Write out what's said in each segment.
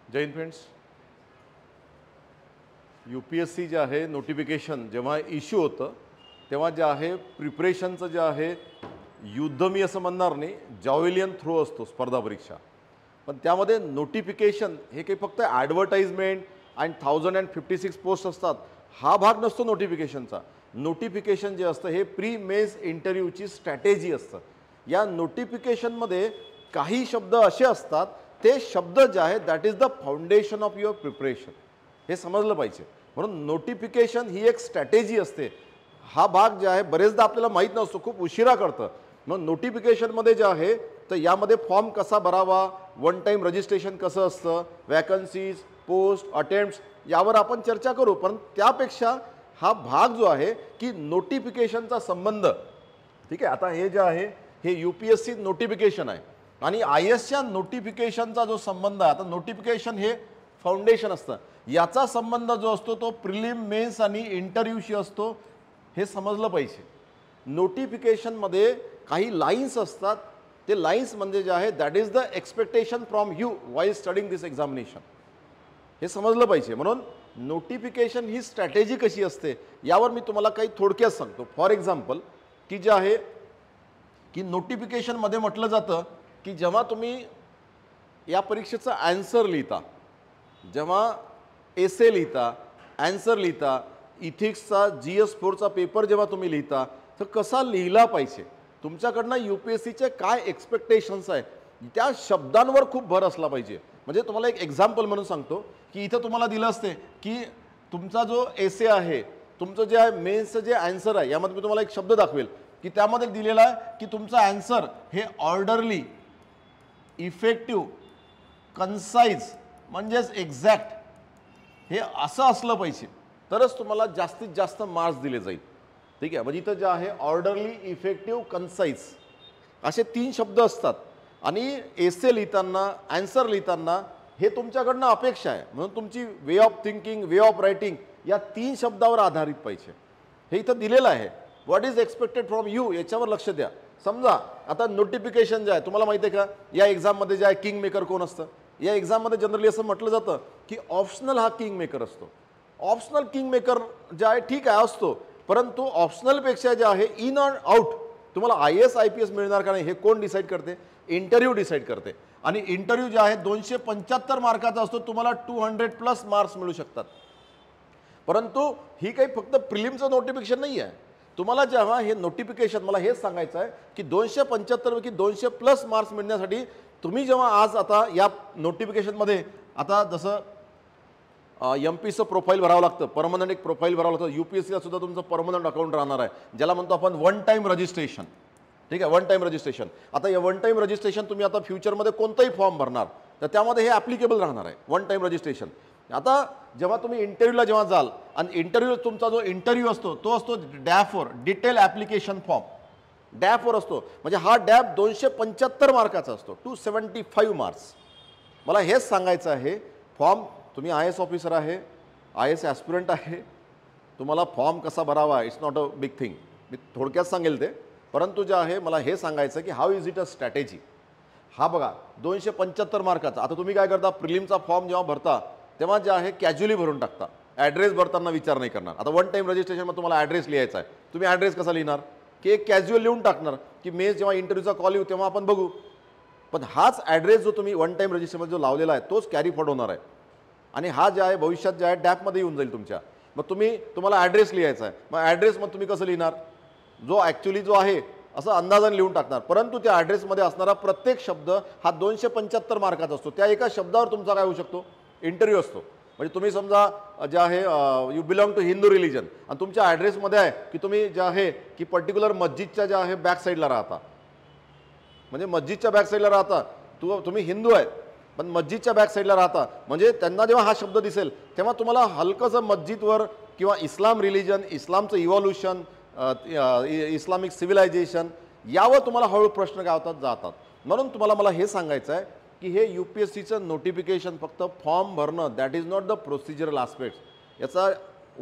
जय Hind friends. UPSC जे आहे notification जेव्हा इश्यू होतं तेव्हा जे आहे प्रिपरेशनचं जे आहे युद्ध मी असं म्हणणार नाही, जॉवेलियन थ्रो असतो स्पर्धा परीक्षा. पण त्यामध्ये नोटिफिकेशन हे काही फक्त ॲडव्हर्टाइजमेंट आणि 1056 पोस्ट असतात हा भाग नसतो नोटिफिकेशनचा. नोटिफिकेशन जे असतं हे प्री मेन्स इंटरव्ह्यूची स्ट्रॅटेजी असतं. या नोटिफिकेशनमध्ये काही शब्द असे असतात ते शब्द जे आहेत that is the foundation of your preparation, हे समजलं पाहिजे. म्हणून नोटिफिकेशन ही एक स्ट्रॅटेजी असते. हा भाग जे आहे बरेचदा आपल्याला माहीत नसतो, खूप उशिरा कळतं. मग नोटिफिकेशनमध्ये जे आहे तर यामध्ये फॉर्म कसा भरावा, वन टाईम रजिस्ट्रेशन कसं असतं, वॅकन्सीज, पोस्ट, अटेम्प्ट्स यावर आपण चर्चा करू. पण त्यापेक्षा हा भाग जो आहे की नोटिफिकेशनचा संबंध, ठीक आहे. आता हे जे आहे हे UPSC नोटिफिकेशन आहे आणि IASच्या नोटिफिकेशनचा जो संबंध आहे, आता नोटिफिकेशन हे फाउंडेशन असतं, याचा संबंध जो असतो तो प्रिलिम, मेन्स आणि इंटरव्ह्यूशी असतो, हे समजलं पाहिजे. नोटिफिकेशनमध्ये काही लाईन्स असतात, ते लाईन्स म्हणजे जे आहे that is the expectation from you while studying this examination, हे समजलं पाहिजे. म्हणून नोटिफिकेशन ही स्ट्रॅटेजी कशी असते यावर मी तुम्हाला काही थोडक्यात सांगतो. फॉर एक्झाम्पल की जे आहे की नोटिफिकेशनमध्ये म्हटलं जातं की जेव्हा तुम्ही या परीक्षेचा ॲन्सर लिहिता, जेव्हा एसे लिहिता, ॲन्सर लिहिता, इथिक्सचा GS4चा पेपर जेव्हा तुम्ही लिहिता तर कसा लिहिला पाहिजे, तुमच्याकडनं UPSCचे काय एक्सपेक्टेशन्स आहे, त्या शब्दांवर खूप भर असला पाहिजे. म्हणजे तुम्हाला एक एक्झाम्पल म्हणून सांगतो की इथं तुम्हाला दिलं असते की तुमचा जो एसे आहे, तुमचं जे आहे मेन्सचं जे ॲन्सर आहे, यामध्ये मी तुम्हाला एक शब्द दाखवेल की त्यामध्ये दिलेला आहे की तुमचा ॲन्सर हे ऑर्डरली, इफेक्टिव्ह, कन्साइज म्हणजेच एक्झॅक्ट हे असं असलं पाहिजे, तरच तुम्हाला जास्तीत जास्त मार्क्स दिले जाईल. ठीक आहे. म्हणजे इथं जे आहे ऑर्डरली, इफेक्टिव्ह, कन्साइज असे 3 शब्द असतात आणि एसे लिहिताना, ॲन्सर लिहिताना हे तुमच्याकडनं अपेक्षा आहे. म्हणून तुमची way of thinking, way of writing या 3 शब्दावर आधारित पाहिजे. हे इथं दिलेलं आहे. What is expected from you याच्यावर लक्ष द्या. समजा आता नोटिफिकेशन जे आहे तुम्हाला माहिती आहे का, या एक्झाममध्ये जे आहे किंग मेकर कोण असतं, या एक्झाममध्ये जनरली असं म्हटलं जातं की ऑप्शनल हा किंग मेकर असतो. ऑप्शनल किंग मेकर जे आहे ठीक आहे असतो, परंतु ऑप्शनलपेक्षा जे आहे इन अँड आउट तुम्हाला IAS IPS मिळणार का नाही हे कोण डिसाईड करते, इंटरव्ह्यू डिसाईड करते. आणि इंटरव्ह्यू जे आहे 275 मार्काचा असतो, तुम्हाला 200+ मार्क्स मिळू शकतात. परंतु ही काही फक्त प्रिलिमचं नोटिफिकेशन नाही आहे. तुम्हाला जेव्हा हे नोटिफिकेशन, मला हेच सांगायचं आहे की 275 पैकी 200+ मार्क्स मिळण्यासाठी तुम्ही जेव्हा आज आता या नोटिफिकेशनमध्ये आता जसं MPचं प्रोफाईल भरावं लागतं, परमनंट एक प्रोफाईल भरावं लागतं. UPSCला सुद्धा तुमचं परमनंट अकाउंट राहणार आहे, ज्याला म्हणतो आपण वन टाईम रजिस्ट्रेशन. ठीक आहे, वन टाईम रजिस्ट्रेशन. आता या वन टाईम रजिस्ट्रेशन तुम्ही आता फ्युचरमध्ये कोणताही फॉर्म भरणार तर त्यामध्ये हे ॲप्लिकेबल राहणार आहे, वन टाईम रजिस्ट्रेशन. आता जेव्हा तुम्ही इंटरव्ह्यूला जेव्हा जाल आणि इंटरव्ह्यू तुमचा जो इंटरव्ह्यू असतो तो असतो DAFवर, डिटेल ॲप्लिकेशन फॉर्म, DAFवर असतो. म्हणजे हा DAF 275 मार्काचा असतो, 275 मार्क्स. मला हेच सांगायचं आहे, फॉर्म तुम्ही IAS ऑफिसर आहे, IAS ॲस्पिरंट आहे, तुम्हाला फॉर्म कसा भरावा it's not a big thing, मी थोडक्यात सांगेल ते. परंतु जे आहे मला हे सांगायचं की how is it a strategy. हा बघा 275 मार्काचा. आता तुम्ही काय करता, प्रिलिमचा फॉर्म जेव्हा भरता तेव्हा जे आहे कॅज्युअली भरून टाकता, ॲड्रेस भरताना विचार नाही करणार. आता वन टाईम रजिस्ट्रेशनमध्ये तुम्हाला ॲड्रेस लिहायचा आहे, तुम्ही ॲड्रेस कसा लिहिणार की एक कॅज्युअल लिहून टाकणार की मेन्स जेव्हा इंटरव्ह्यूचा कॉल येऊ तेव्हा आपण बघू. पण हाच ॲड्रेस जो तुम्ही वन टाईम रजिस्ट्रेशनमध्ये जो लावलेला आहे तोच कॅरी फॉरवर्ड होणार आहे आणि हा जे आहे भविष्यात जे आहे DAFमध्ये येऊन जाईल तुमच्या. मग तुम्हाला ॲड्रेस लिहायचा आहे, मग ॲड्रेस मग तुम्ही कसं लिहिणार, जो ॲक्च्युली जो आहे असं अंदाजाने लिहून टाकणार. परंतु त्या ॲड्रेसमध्ये असणारा प्रत्येक शब्द हा 275 मार्काचा असतो. त्या एका शब्दावर तुमचा काय होऊ शकतो, इंटरव्ह्यू असतो. म्हणजे तुम्ही समजा जे आहे you belong to Hindu religion आणि तुमच्या ॲड्रेसमध्ये आहे की तुम्ही जे आहे की पर्टिक्युलर मस्जिदच्या ज्या आहे बॅक साईडला राहता, म्हणजे मस्जिदच्या बॅक साईडला राहता, तुम्ही हिंदू आहे पण मस्जिदच्या बॅक साईडला राहता, म्हणजे त्यांना जेव्हा हा शब्द दिसेल तेव्हा तुम्हाला हलकंसं मस्जिदवर किंवा इस्लाम रिलिजन, इस्लामचं इव्हॉल्युशन, इस्लामिक सिव्हिलायझेशन यावर तुम्हाला हळूहळू प्रश्न काय होतात जातात. म्हणून मला हे सांगायचं आहे की हे UPSCचं नोटिफिकेशन फक्त फॉर्म भरणं that is not the procedural aspects. याचा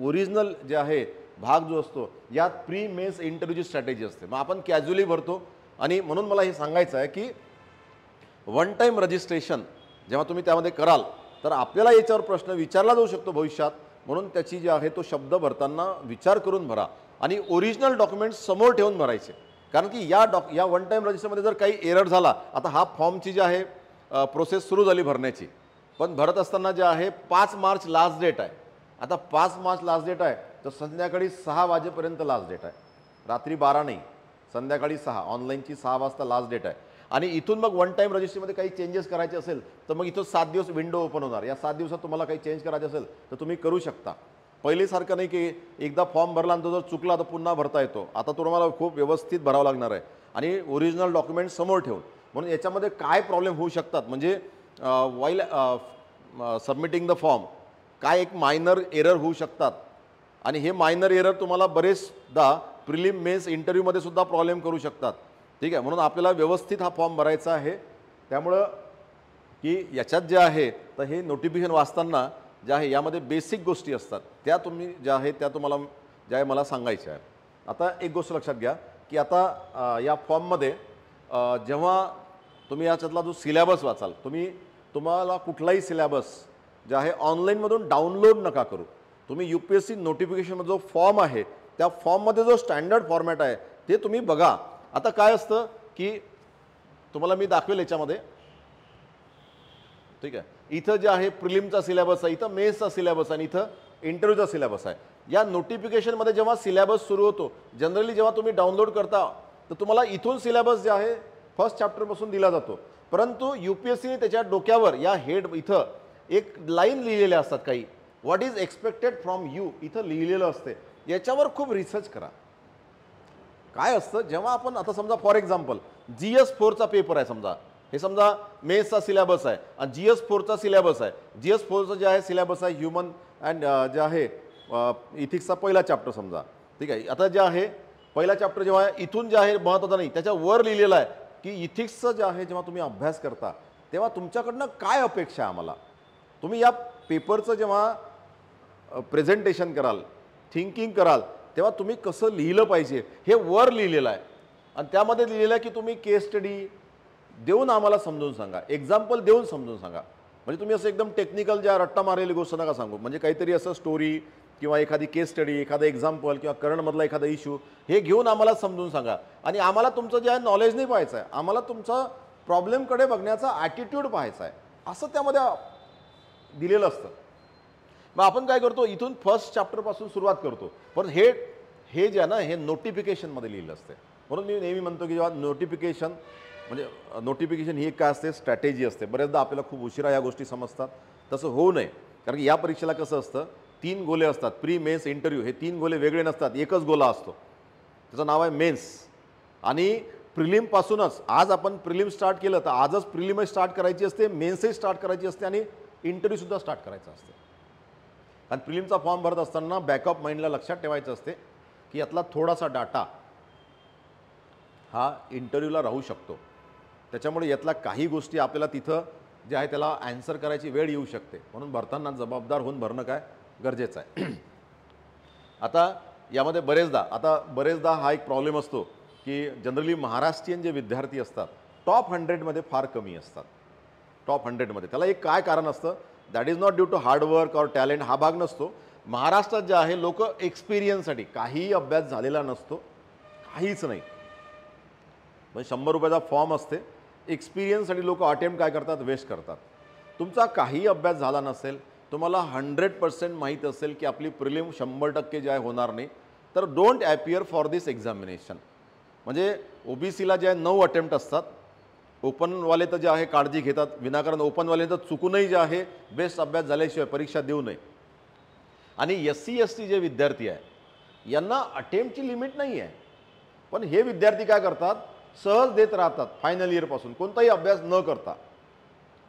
ओरिजिनल जे आहे भाग जो असतो यात प्री मेन्स इंटरव्ह्यूची स्ट्रॅटेजी असते. मग आपण कॅज्युअली भरतो आणि म्हणून मला हे सांगायचं आहे की वन टाईम रजिस्ट्रेशन जेव्हा तुम्ही त्यामध्ये कराल तर आपल्याला याच्यावर प्रश्न विचारला जाऊ शकतो भविष्यात, म्हणून त्याची जी आहे तो शब्द भरताना विचार करून भरा आणि ओरिजिनल डॉक्युमेंट्स समोर ठेवून भरायचे. कारण की या वन टाईम रजिस्टरमध्ये जर काही एरर झाला, आता हा फॉर्मची जी आहे प्रोसेस सुरू झाली भरण्याची, पण भरत असताना जे आहे 5 मार्च लास्ट डेट आहे. आता 5 मार्च लास्ट डेट आहे, तर संध्याकाळी 6 वाजेपर्यंत लास्ट डेट आहे, रात्री 12 नाही, संध्याकाळी 6, ऑनलाईनची 6 वाजता लास्ट डेट आहे. आणि इथून मग वन टाईम रजिस्ट्रीमध्ये काही चेंजेस करायचे असेल तर मग इथं 7 दिवस विंडो ओपन होणार. या 7 दिवसात तुम्हाला काही चेंज करायचे असेल तर तुम्ही करू शकता. पहिलेसारखं नाही की एकदा फॉर्म भरला आणि तो जर चुकला तर पुन्हा भरता येतो. आता तुम्हाला खूप व्यवस्थित भरावं लागणार आहे आणि ओरिजिनल डॉक्युमेंट समोर ठेवून. म्हणून याच्यामध्ये काय प्रॉब्लेम होऊ शकतात म्हणजे वाईल सबमिटिंग द फॉर्म काय एक मायनर एरर होऊ शकतात आणि हे मायनर एरर तुम्हाला बरेचदा प्रिलिम मेन्स इंटरव्ह्यूमध्ये सुद्धा प्रॉब्लेम करू शकतात. ठीक आहे, म्हणून आपल्याला व्यवस्थित हा फॉर्म भरायचा आहे. त्यामुळं की याच्यात जे आहे तर हे नोटिफिकेशन वाचताना जे आहे यामध्ये बेसिक गोष्टी असतात त्या तुम्ही ज्या आहे त्या तुम्हाला ज्या आहे मला सांगायच्या आहे. आता एक गोष्ट लक्षात घ्या की आता या फॉर्ममध्ये जेव्हा तुम्ही याच्यातला जो सिलेबस वाचाल, तुम्हाला कुठलाही सिलेबस जे आहे ऑनलाईनमधून डाउनलोड नका करू. तुम्ही UPSC नोटिफिकेशनमध्ये जो फॉर्म आहे त्या फॉर्ममध्ये जो स्टँडर्ड फॉर्मॅट आहे ते तुम्ही बघा. आता काय असतं की तुम्हाला मी दाखवेल याच्यामध्ये, ठीक आहे, इथं जे आहे प्रिलिमचा सिलेबस आहे, इथं मेन्सचा सिलेबस आहे आणि इथं इंटरव्ह्यूचा सिलेबस आहे. या नोटिफिकेशनमध्ये जेव्हा सिलेबस सुरू होतो, जनरली जेव्हा तुम्ही डाउनलोड करता तर तुम्हाला इथून सिलेबस जे आहे फर्स्ट चॅप्टरपासून दिला जातो. परंतु UPSCने त्याच्या डोक्यावर या हेड इथं एक लाईन लिहिलेल्या असतात काही, what is expected from you इथं लिहिलेलं असते. याच्यावर खूप रिसर्च करा. काय असतं जेव्हा आपण आता समजा फॉर एक्झाम्पल GS4चा पेपर आहे, समजा हे समजा मेन्सचा सिलेबस आहे आणि GS4चा सिलेबस आहे. GS4चा जे आहे सिलेबस आहे ह्युमन अँड जे आहे इथिक्सचा पहिला चॅप्टर समजा, ठीक आहे. आता जे आहे पहिला चॅप्टर जेव्हा इथून जे आहे महत्त्वाचं नाही, त्याच्यावर लिहिलेलं आहे की इथिक्सचं जे आहे जेव्हा तुम्ही अभ्यास करता तेव्हा तुमच्याकडनं काय अपेक्षा आहे आम्हाला. तुम्ही या पेपरचं जेव्हा प्रेझेंटेशन कराल, थिंकिंग कराल, तेव्हा तुम्ही कसं लिहिलं पाहिजे हे वर लिहिलेलं आहे. आणि त्यामध्ये लिहिलेलं आहे की तुम्ही केस स्टडी देऊन आम्हाला समजून सांगा, एक्झाम्पल देऊन समजून सांगा. म्हणजे तुम्ही असं एकदम टेक्निकल ज्या रट्टा मारलेली गोष्ट नका सांगू. म्हणजे काहीतरी असं स्टोरी किंवा एखादी केस स्टडी, एखादा एक्झाम्पल किंवा करंटमधला एखादा इश्यू हे घेऊन आम्हाला समजून सांगा. आणि आम्हाला तुमचं जे आहे नॉलेज नाही पाहायचं आहे, आम्हाला तुमचा प्रॉब्लेमकडे बघण्याचा ॲटिट्यूड पाहायचा आहे, असं त्यामध्ये दिलेलं असतं. मग आपण काय करतो, इथून फर्स्ट चॅप्टरपासून सुरुवात करतो, पण हे जे आहे ना हे नोटिफिकेशनमध्ये लिहिलं असते. म्हणून मी नेहमी म्हणतो की जेव्हा नोटिफिकेशन ही काय असते, स्ट्रॅटेजी असते. बरेचदा आपल्याला खूप उशिरा या गोष्टी समजतात, तसं होऊ नये. कारण की या परीक्षेला कसं असतं, 3 गोले असतात, प्री मेन्स इंटरव्ह्यू. हे 3 गोले वेगळे नसतात, एकच गोला असतो, त्याचं नाव आहे मेन्स. आणि प्रिलिमपासूनच आज आपण प्रिलिम स्टार्ट केलं तर आजच प्रिलिमही स्टार्ट करायची असते, मेन्सही स्टार्ट करायची असते आणि इंटरव्ह्यूसुद्धा स्टार्ट करायचा असते. आणि प्रिलिमचा फॉर्म भरत असताना बॅकअप माइंडला लक्षात ठेवायचं असते की यातला थोडासा डाटा हा इंटरव्ह्यूला राहू शकतो. त्याच्यामुळे यातला काही गोष्टी आपल्याला तिथं जे आहे त्याला ॲन्सर करायची वेळ येऊ शकते. म्हणून भरताना जबाबदार होऊन भरणं काय गरजेचं आहे. आता यामध्ये बरेचदा हा एक प्रॉब्लेम असतो की जनरली महाराष्ट्रीयन जे विद्यार्थी असतात टॉप 100मध्ये फार कमी असतात. टॉप 100मध्ये त्याला एक काय कारण असतं, that is not due to hard work or talent, हा भाग नसतो. महाराष्ट्रात जे आहे लोक एक्सपिरियन्ससाठी, काहीही अभ्यास झालेला नसतो, काहीच नाही, म्हणजे 100 रुपयाचा फॉर्म असते, एक्सपिरियन्ससाठी लोक अटेम्प्ट काय करतात, वेस्ट करतात. तुमचा काही अभ्यास झाला नसेल, तुम्हाला 100% माहीत असेल की आपली प्रिलिम 100% जे आहे होणार नाही, तर don't appear for this examination. म्हणजे OBCला जे आहे 9 अटेम्प्ट असतात, ओपनवाले तर जे आहे काळजी घेतात विनाकारण, ओपनवाले तर चुकूनही जे आहे बेस्ट अभ्यास झाल्याशिवाय परीक्षा देऊ नये. आणि SC ST जे विद्यार्थी आहे यांना अटेम्प्टची लिमिट नाही आहे, पण हे विद्यार्थी काय करतात, सहज देत राहतात फायनल इयरपासून, कोणताही अभ्यास न करता,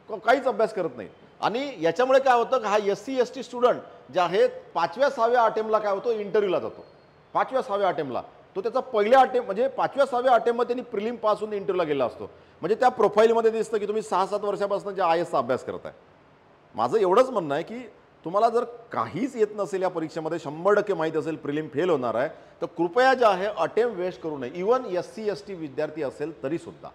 काहीच अभ्यास करत नाही. आणि याच्यामुळे काय होतं, हा SC ST स्टुडंट जे आहेत 5व्या-6व्या अटेम्प्टला काय होतो, इंटरव्ह्यूला जातो. 5व्या-6व्या अटेम्प्टला तो त्याचा पहिल्या अटेम्प्ट म्हणजे 5व्या-6व्या अटेम्प्टमध्ये त्यांनी प्रिलिम पासून इंटरव्ह्यूला गेला असतो. म्हणजे त्या प्रोफाईलमध्ये दिसतं की तुम्ही 6-7 वर्षापासून जे IASचा अभ्यास करताय. माझं एवढंच म्हणणं आहे की तुम्हाला जर काहीच येत नसेल या परीक्षेमध्ये, 100% माहीत असेल प्रिलिम फेल होणार आहे, तर कृपया जे आहे अटेम्प्ट वेस्ट करू नये. इवन SC ST विद्यार्थी असेल तरीसुद्धा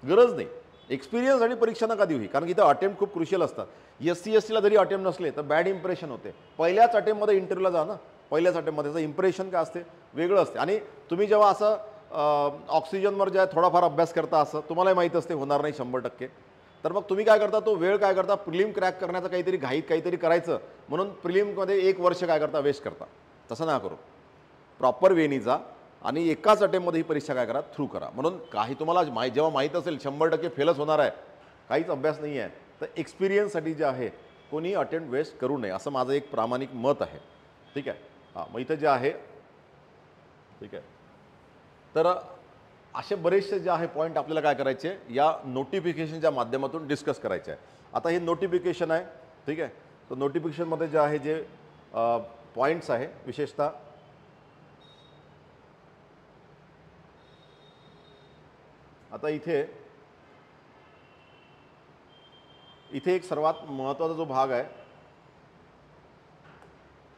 गरज नाही. एक्सपिरियन्ससाठी परीक्षा नका देऊ ही, कारण की इथं अटेम्प्ट खूप क्रुशियल असतात. SC/STला जरी अटेम्प्ट नसले तर बॅड इम्प्रेशन होते. पहिल्याच अटेम्प्टमध्ये इंटरव्ह्यूला जा ना, पहिल्याच अटेम्प्टमध्ये त्याचं इम्प्रेशन काय असते वेगळं असते. आणि तुम्ही जेव्हा असं ऑक्सिजनवर जे थोडाफार अभ्यास करता, असं तुम्हालाही माहीत असते होणार नाही 100%, तर मग तुम्ही काय करता, तो वेळ काय करता, प्रिलिम क्रॅक करण्याचं काहीतरी घाईत काहीतरी करायचं म्हणून प्रिलिममध्ये 1 वर्ष काय करता वेस्ट करता. तसं ना करू, प्रॉपर वेनी जा आणि एकाच अटेम्प्टमध्ये ही परीक्षा काय करा थ्रू करा. म्हणून काही तुम्हाला जेव्हा माहीत असेल 100% फेलच होणार आहे, काहीच अभ्यास नाही आहे, तर एक्सपिरियन्ससाठी जे आहे कोणी अटेम्प्ट वेस्ट करू नये, असं माझं एक प्रामाणिक मत आहे. ठीक आहे. हां, मग इथं जे आहे, ठीक आहे, तर असे बरेचसे जे आहे पॉईंट आपल्याला काय करायचे या नोटिफिकेशनच्या माध्यमातून डिस्कस करायचे आहे. आता हे नोटिफिकेशन आहे, ठीक आहे. तर नोटिफिकेशनमध्ये जे आहे जे पॉईंट्स आहे, विशेषतः आता इथे एक सर्वात महत्त्वाचा जो भाग आहे,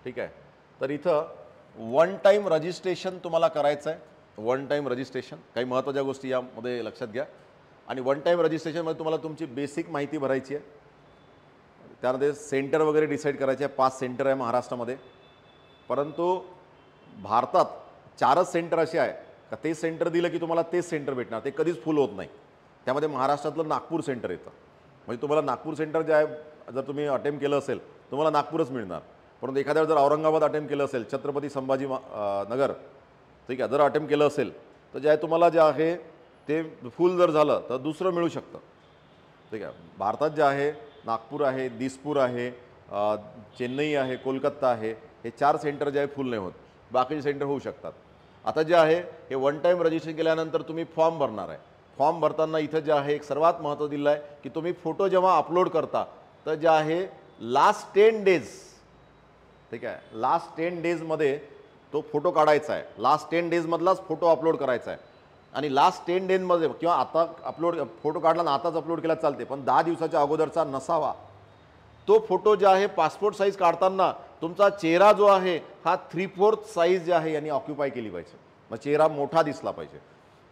ठीक आहे, तर इथं वन टाईम रजिस्ट्रेशन तुम्हाला करायचं आहे. वन टाईम रजिस्ट्रेशन, काही महत्त्वाच्या गोष्टी यामध्ये लक्षात घ्या. आणि वन टाईम रजिस्ट्रेशनमध्ये तुम्हाला तुमची बेसिक माहिती भरायची आहे. त्यामध्ये सेंटर वगैरे डिसाईड करायचे आहे. 5 सेंटर आहे महाराष्ट्रामध्ये, परंतु भारतात 4च सेंटर असे आहे का ते सेंटर दिलं की तुम्हाला तेच सेंटर भेटणार, ते कधीच फुल होत नाही. त्यामध्ये महाराष्ट्रातलं नागपूर सेंटर येतं. म्हणजे तुम्हाला नागपूर सेंटर जे आहे, जर तुम्ही अटेम्प्ट केलं असेल तुम्हाला नागपूरच मिळणार. परंतु एखाद्यावर जर औरंगाबाद अटेम्प्ट केलं असेल, छत्रपती संभाजी नगर, ठीक आहे, जर अटेम्प्ट केलं असेल तर जे आहे तुम्हाला जे आहे ते फुल जर झालं तर दुसरं मिळू शकतं. ठीक आहे. भारतात जे आहे नागपूर आहे, दिसपूर आहे, चेन्नई आहे, कोलकाता आहे, हे 4 सेंटर जे आहे फुल नाही होत, बाकीचे सेंटर होऊ शकतात. आता जे आहे हे वन टाईम रजिस्ट्रेशन केल्यानंतर तुम्ही फॉर्म भरणार आहे. फॉर्म भरताना इथं जे आहे एक सर्वात महत्त्व दिलं आहे की तुम्ही फोटो जेव्हा अपलोड करता तर जे आहे लास्ट 10 डेज, ठीक आहे, लास्ट 10 डेजमध्ये तो फोटो काढायचा आहे. लास्ट 10 डेजमधलाच फोटो अपलोड करायचा आहे. आणि लास्ट 10 डेजमध्ये किंवा आता अपलोड फोटो काढला ना आताच अपलोड केला चालते, पण 10 दिवसाच्या अगोदरचा नसावा. तो फोटो जे आहे पासपोर्ट साईज काढताना तुमचा चेहरा जो आहे हा 3/4 साईज जे आहे यांनी ऑक्युपाय केली पाहिजे, मग चेहरा मोठा दिसला पाहिजे.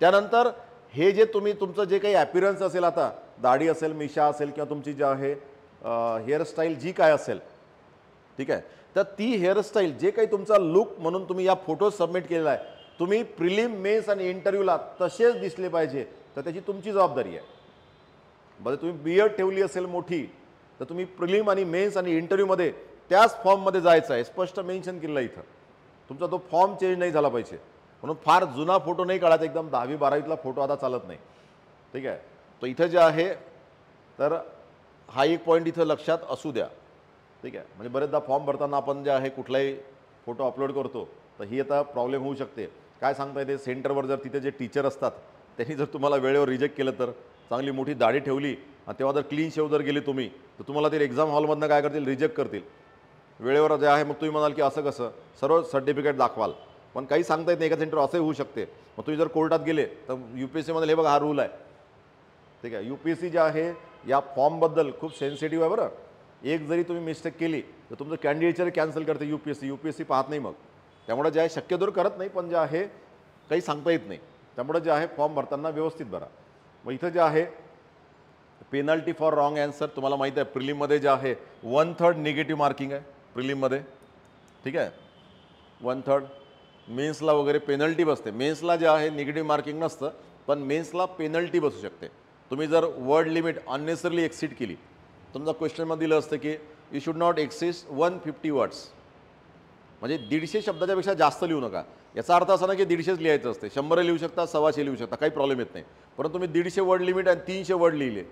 त्यानंतर हे जे तुमचं जे काही ॲपिरन्स असेल, आता दाढी असेल, मिशा असेल किंवा तुमची जी आहे हेअरस्टाईल जी काय असेल, ठीक आहे, तर ती हेअरस्टाईल जे काही तुमचा लुक म्हणून तुम्ही या फोटो सबमिट केलेला आहे, तुम्ही प्रिलिम, मेन्स आणि इंटरव्ह्यूला तसेच दिसले पाहिजे, तर त्याची तुमची जबाबदारी आहे. बरं, तुम्ही बियर्ड ठेवली असेल मोठी तर तुम्ही प्रिलिम आणि मेन्स आणि इंटरव्ह्यूमध्ये त्याच फॉर्ममध्ये जायचं आहे. स्पष्ट मेन्शन केलं इथं. तुमचा तो फॉर्म चेंज नाही झाला पाहिजे. म्हणून फार जुना फोटो नाही काढायचा, एकदम 10वी-12वीतला फोटो आता चालत नाही. ठीक आहे. तर इथं जे आहे तर हा एक पॉईंट इथं लक्षात असू द्या. ठीक आहे. म्हणजे बरेचदा फॉर्म भरताना आपण जे आहे कुठलाही फोटो अपलोड करतो तर ही आता प्रॉब्लेम होऊ शकते. काय सांगता येते, सेंटरवर जर तिथे जे टीचर असतात त्यांनी जर तुम्हाला वेळेवर रिजेक्ट केलं, तर चांगली मोठी दाढी ठेवली आणि तेव्हा जर क्लीन शेव जर गेली तुम्ही, तर तुम्हाला ते एक्झाम हॉलमधनं काय करतील, रिजेक्ट करतील. वेळेवर जे आहे मग तुम्ही म्हणाल की असं कसं, सर्व सर्टिफिकेट दाखवाल, पण काही सांगता येत नाही. एका सेंटर असंही होऊ शकते. मग तुम्ही जर कोर्टात गेले तर UPSCमध्ये हे बघा हा रूल आहे. ठीक आहे. UPSC जे आहे या फॉर्मबद्दल खूप सेन्सिटिव्ह आहे बरं. एक जरी तुम्ही मिस्टेक केली तर तुमचं कॅन्डिडेटचर कॅन्सल करते UPSC पाहत नाही. मग त्यामुळे जे आहे शक्यतोवर करत नाही, पण जे आहे काही सांगता येत नाही. त्यामुळे जे आहे फॉर्म भरताना व्यवस्थित भरा. मग इथं जे आहे पेनल्टी फॉर रॉंग ॲन्सर तुम्हाला माहीत आहे, प्रिलिममध्ये जे आहे 1/3 निगेटिव्ह मार्किंग आहे प्रिलिममध्ये. ठीक आहे. 1/3 मेन्सला वगैरे पेनल्टी बसते. मेन्सला जे आहे निगेटिव्ह मार्किंग नसतं, पण मेन्सला पेनल्टी बसू शकते. तुम्ही जर वर्ड लिमिट अननेसरली एक्सीड केली, तुमचा क्वेश्चनमध्ये दिलं असतं की you should not exceed 150 words, म्हणजे 150 शब्दाच्या पेक्षा जास्त लिहू नका. याचा अर्थ असा ना की 150च लिहायचं असते. 100 लिहू शकता, 125 लिहू शकता, काही प्रॉब्लेम येत नाही. परंतु तुम्ही 150 वर्ड लिमिट आणि 300 वर्ड लिहिले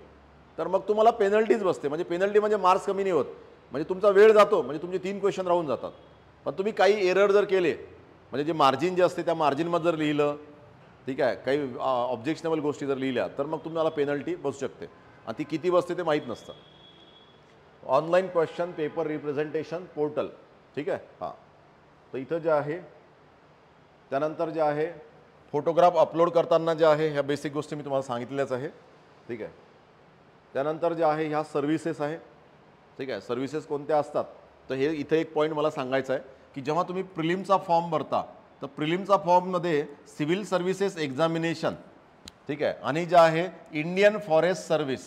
तर मग तुम्हाला पेनल्टीज बसते. म्हणजे पेनल्टी म्हणजे मार्क्स कमी नाही होत, म्हणजे तुमचा वेळ जातो, म्हणजे तुमचे 3 क्वेश्चन राहून जातात. पण तुम्ही काही एरर जर केले, म्हणजे जे मार्जिन जे असते त्या मार्जिनमध्ये जर लिहिलं, ठीक आहे, काही ऑब्जेक्शनेबल गोष्टी जर लिहिल्या तर मग तुम्हाला पेनल्टी बसू शकते. आणि ती किती बसते ते माहीत नसतं. Online question paper representation portal, ठीक आहे. हां, तर इथं जे आहे त्यानंतर जे आहे फोटोग्राफ अपलोड करताना जे आहे ह्या बेसिक गोष्टी मी तुम्हाला सांगितल्याच आहे. ठीक आहे. त्यानंतर जे आहे ह्या सर्व्हिसेस आहे. ठीक आहे. सर्व्हिसेस कोणत्या असतात, तर हे इथे एक पॉईंट मला सांगायचं आहे की जेव्हा तुम्ही प्रिलिमचा फॉर्म भरता तर प्रिलिमचा फॉर्ममध्ये सिव्हिल सर्व्हिसेस एक्झामिनेशन ठीक आहे. आणि जे आहे इंडियन फॉरेस्ट सर्व्हिस,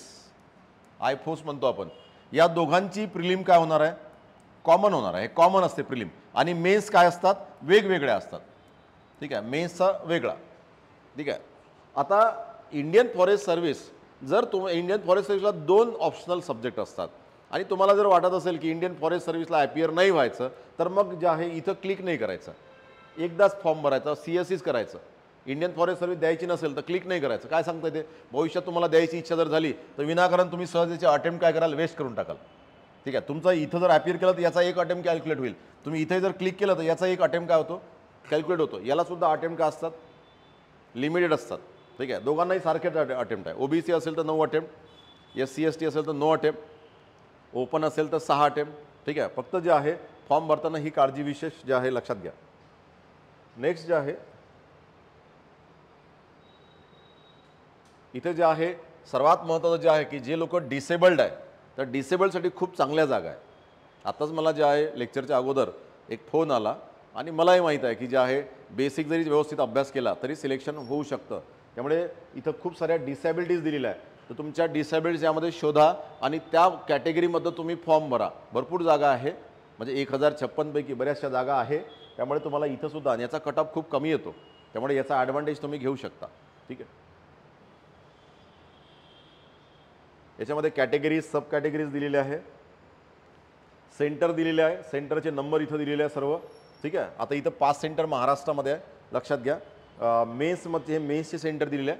आयफोर्स म्हणतो आपण, या दोघांची प्रिलिम काय होणार आहे, कॉमन होणार आहे. कॉमन असते प्रिलिम. आणि मेन्स काय असतात, वेगवेगळ्या असतात. ठीक आहे, मेन्सचा वेगळा. ठीक आहे. आता इंडियन फॉरेस्ट सर्व्हिस, जर इंडियन फॉरेस्ट सर्व्हिसला 2 ऑप्शनल सब्जेक्ट असतात आणि तुम्हाला जर वाटत असेल की इंडियन फॉरेस्ट सर्व्हिसला ॲपियर नाही व्हायचं, तर मग जे आहे इथं क्लिक नाही करायचं, एकदाच फॉर्म भरायचा, CSEच करायचं. इंडियन फॉरेस्ट सर्व्हिस द्यायची नसेल तर क्लिक नाही करायचं. काय सांगता येते, भविष्यात तुम्हाला द्यायची इच्छा जर झाली तर विनाकारण तुम्ही सहज याचे अटेम्प्ट काय कराल, वेस्ट करून टाकाल. ठीक आहे. तुमचा इथं जर ॲपियर केलं तर याचा एक अटेम्प्ट कॅल्क्युलेट होईल. तुम्ही इथे जर क्लिक केलं तर याचा एक अटेम्प्ट काय होतो, कॅल्क्युलेट होतो. याला सुद्धा अटेम्प्ट काय असतात, लिमिटेड असतात. ठीक आहे. दोघांनाही सारखेच अटेम्प्ट आहे. OBC असेल तर 9 अटेम्प्ट, SC ST असेल तर 9 अटेम्प्ट, ओपन असेल तर 6 अटेम्प्ट. ठीक आहे. फक्त जे आहे फॉर्म भरताना ही काळजी विशेष जे आहे लक्षात घ्या. नेक्स्ट जे आहे इथे जे आहे सर्वात महत्त्वाचं जे आहे की जे लोक डिसेबल्ड आहे, तर डिसेबल्डसाठी खूप चांगल्या जागा आहे. आताच मला जे आहे लेक्चरच्या अगोदर एक फोन आला आणि मलाही माहीत आहे की जे आहे बेसिक जरी व्यवस्थित अभ्यास केला तरी सिलेक्शन होऊ शकतं. त्यामुळे इथं खूप साऱ्या डिसॅबिलिटीज दिलेल्या आहे. तर तुमच्या डिसॅबिलिटीज यामध्ये शोधा आणि त्या कॅटेगरीमध्ये तुम्ही फॉर्म भरा. भरपूर जागा आहे, म्हणजे 1056 पैकी बऱ्याचशा जागा आहे. त्यामुळे तुम्हाला इथं सुद्धा, आणि याचा कट ऑफ खूप कमी येतो, त्यामुळे याचा ॲडव्हान्टेज तुम्ही घेऊ शकता. ठीक आहे. याच्यामध्ये कॅटेगरीज, सब कॅटेगरीज दिलेल्या आहे, सेंटर दिलेले आहे, सेंटरचे नंबर इथं दिलेले आहे सर्व. ठीक आहे. आता इथं 5 सेंटर महाराष्ट्रामध्ये आहे, लक्षात घ्या. मेन्समध्ये मेन्सचे सेंटर दिलेले आहे.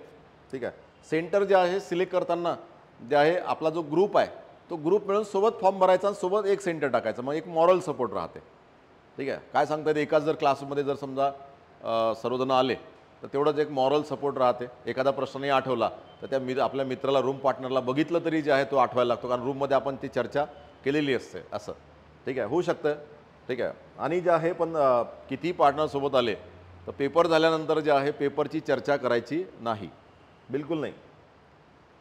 ठीक आहे. सेंटर जे आहे सिलेक्ट करताना जे आहे आपला जो ग्रुप आहे तो ग्रुप मिळून सोबत फॉर्म भरायचा आणि सोबत एक सेंटर टाकायचं, मग एक मॉरल सपोर्ट राहते. ठीक आहे. काय सांगता येते, एकाच जर क्लासमध्ये जर समजा सर्वजण आले तर तेवढंच एक मॉरल सपोर्ट राहते. एखादा प्रश्न नाही आठवला तर त्या आपल्या मित्राला, रूम पार्टनरला बघितलं तरी जे आहे तो आठवायला लागतो, कारण रूममध्ये आपण ती चर्चा केलेली असते असं. ठीक आहे. होऊ शकतं. ठीक आहे. आणि जे आहे पण किती पार्टनरसोबत आले तर पेपर झाल्यानंतर जे आहे पेपरची चर्चा करायची नाही, बिलकुल नाही.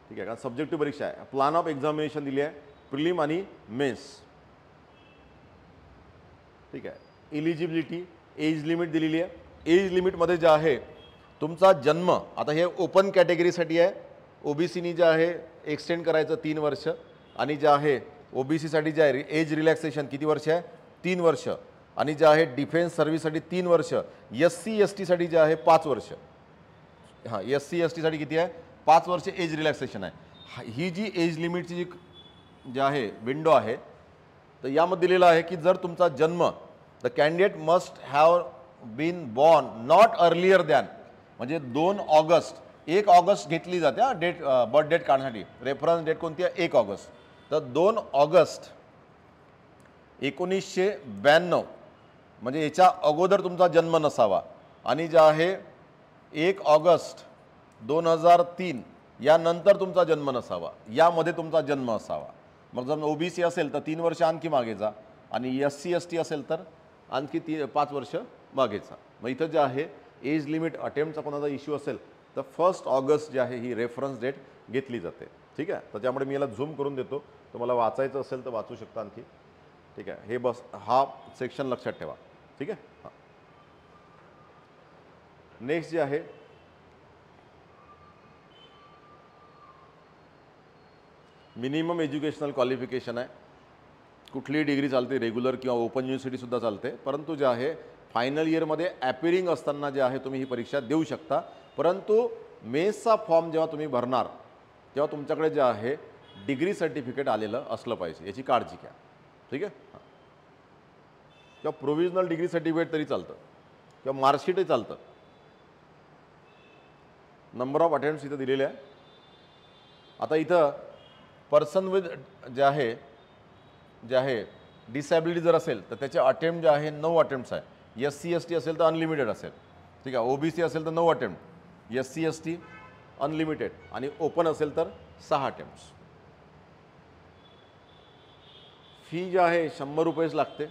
ठीक आहे. कारण सब्जेक्टिव्ह परीक्षा आहे. प्लॅन ऑफ एक्झामिनेशन दिली आहे, प्रिलिम आणि मेन्स. ठीक आहे. इलिजिबिलिटी, एज लिमिट दिलेली आहे. एज लिमिटमध्ये जे आहे तुमचा जन्म, आता हे ओपन कॅटेगरीसाठी आहे. OBCनी जे आहे एक्सटेंड करायचं 3 वर्ष, आणि जे आहे OBCसाठी जे आहे एज रिलॅक्सेशन किती वर्ष आहे, 3 वर्ष. आणि जे आहे डिफेन्स सर्व्हिससाठी 3 वर्ष. SC STसाठी जे आहे 5 वर्ष. हां, SC STसाठी किती आहे, 5 वर्ष एज रिलॅक्सेशन आहे. ही जी एज लिमिटची जी जे आहे विंडो आहे, तर यामध्ये दिलेलं आहे की जर तुमचा जन्म, the candidate must have been born not earlier than, म्हणजे 2 ऑगस्ट, 1 ऑगस्ट घेतली जाते हा डेट, बर्थ डेट काढण्यासाठी. रेफरन्स डेट कोणती आहे, 1 ऑगस्ट. तर 2 ऑगस्ट 1992, म्हणजे याच्या अगोदर तुमचा जन्म नसावा. आणि जे आहे 1 ऑगस्ट 2003 यानंतर तुमचा जन्म नसावा, यामध्ये तुमचा जन्म असावा. मग जर OBC असेल तर 3 वर्ष आणखी मागे जा, आणि SC ST असेल तर आणखी 5 वर्ष मागे जा. मग इथं जे आहे एज लिमिट अटेम्प्टचा कोणाचा इश्यू असेल तर 1 ऑगस्ट जे आहे ही रेफरन्स डेट घेतली जाते. ठीक आहे. तर त्यामुळे मी याला झूम करून देतो, तुम्हाला वाचायचं असेल तर वाचू शकता आणखी. ठीक आहे. हे बस हा सेक्शन लक्षात ठेवा. ठीक आहे. हां, नेक्स्ट जे आहे मिनिमम एज्युकेशनल क्वालिफिकेशन आहे. कुठलीही डिग्री चालते, रेग्युलर किंवा ओपन युनिव्हर्सिटीसुद्धा चालते, परंतु जे आहे फायनल इयरमध्ये ॲपियरिंग असताना जे आहे तुम्ही ही परीक्षा देऊ शकता. परंतु मेन्सचा फॉर्म जेव्हा तुम्ही भरणार तेव्हा तुमच्याकडे जे आहे डिग्री सर्टिफिकेट आलेलं असलं पाहिजे, याची काळजी घ्या. ठीक आहे. हां, किंवा प्रोव्हिजनल डिग्री सर्टिफिकेट तरी चालतं, किंवा मार्कशीटही चालतं. नंबर ऑफ अटेम्प्ट्स इथं दिलेले आहे. आता इथं पर्सन विथ जे आहे डिसॅबिलिटी जर असेल तर त्याचे अटेम्प्ट जे आहे 9 अटेम्प्ट्स आहे. SC ST असेल तर अनलिमिटेड असेल. ठीक आहे. OBC असेल तर 9 अटेम्प्ट, SC ST अनलिमिटेड, आणि ओपन असेल तर 6 अटेम्प्ट्स. फी जी आहे 100 रुपयेच लागते.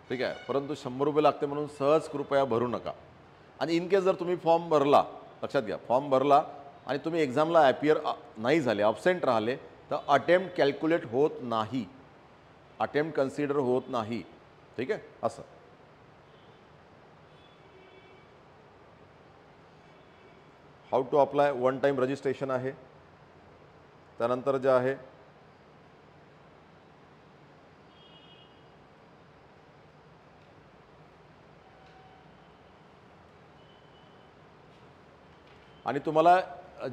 ठीक आहे. परंतु 100 रुपये लागते म्हणून सहज कृपया भरू नका. आणि इन केस जर तुम्ही फॉर्म भरला, लक्षात घ्या, फॉर्म भरला आणि तुम्ही एक्झामला ॲपियर नाही झाले, अब्सेंट राहिले, तर अटेम्प्ट कॅल्क्युलेट होत नाही, अटेम्प्ट कन्सिडर होत नाही. ठीक आहे. असं how to apply one time registration आहे. त्यानंतर जे आहे आणि तुम्हाला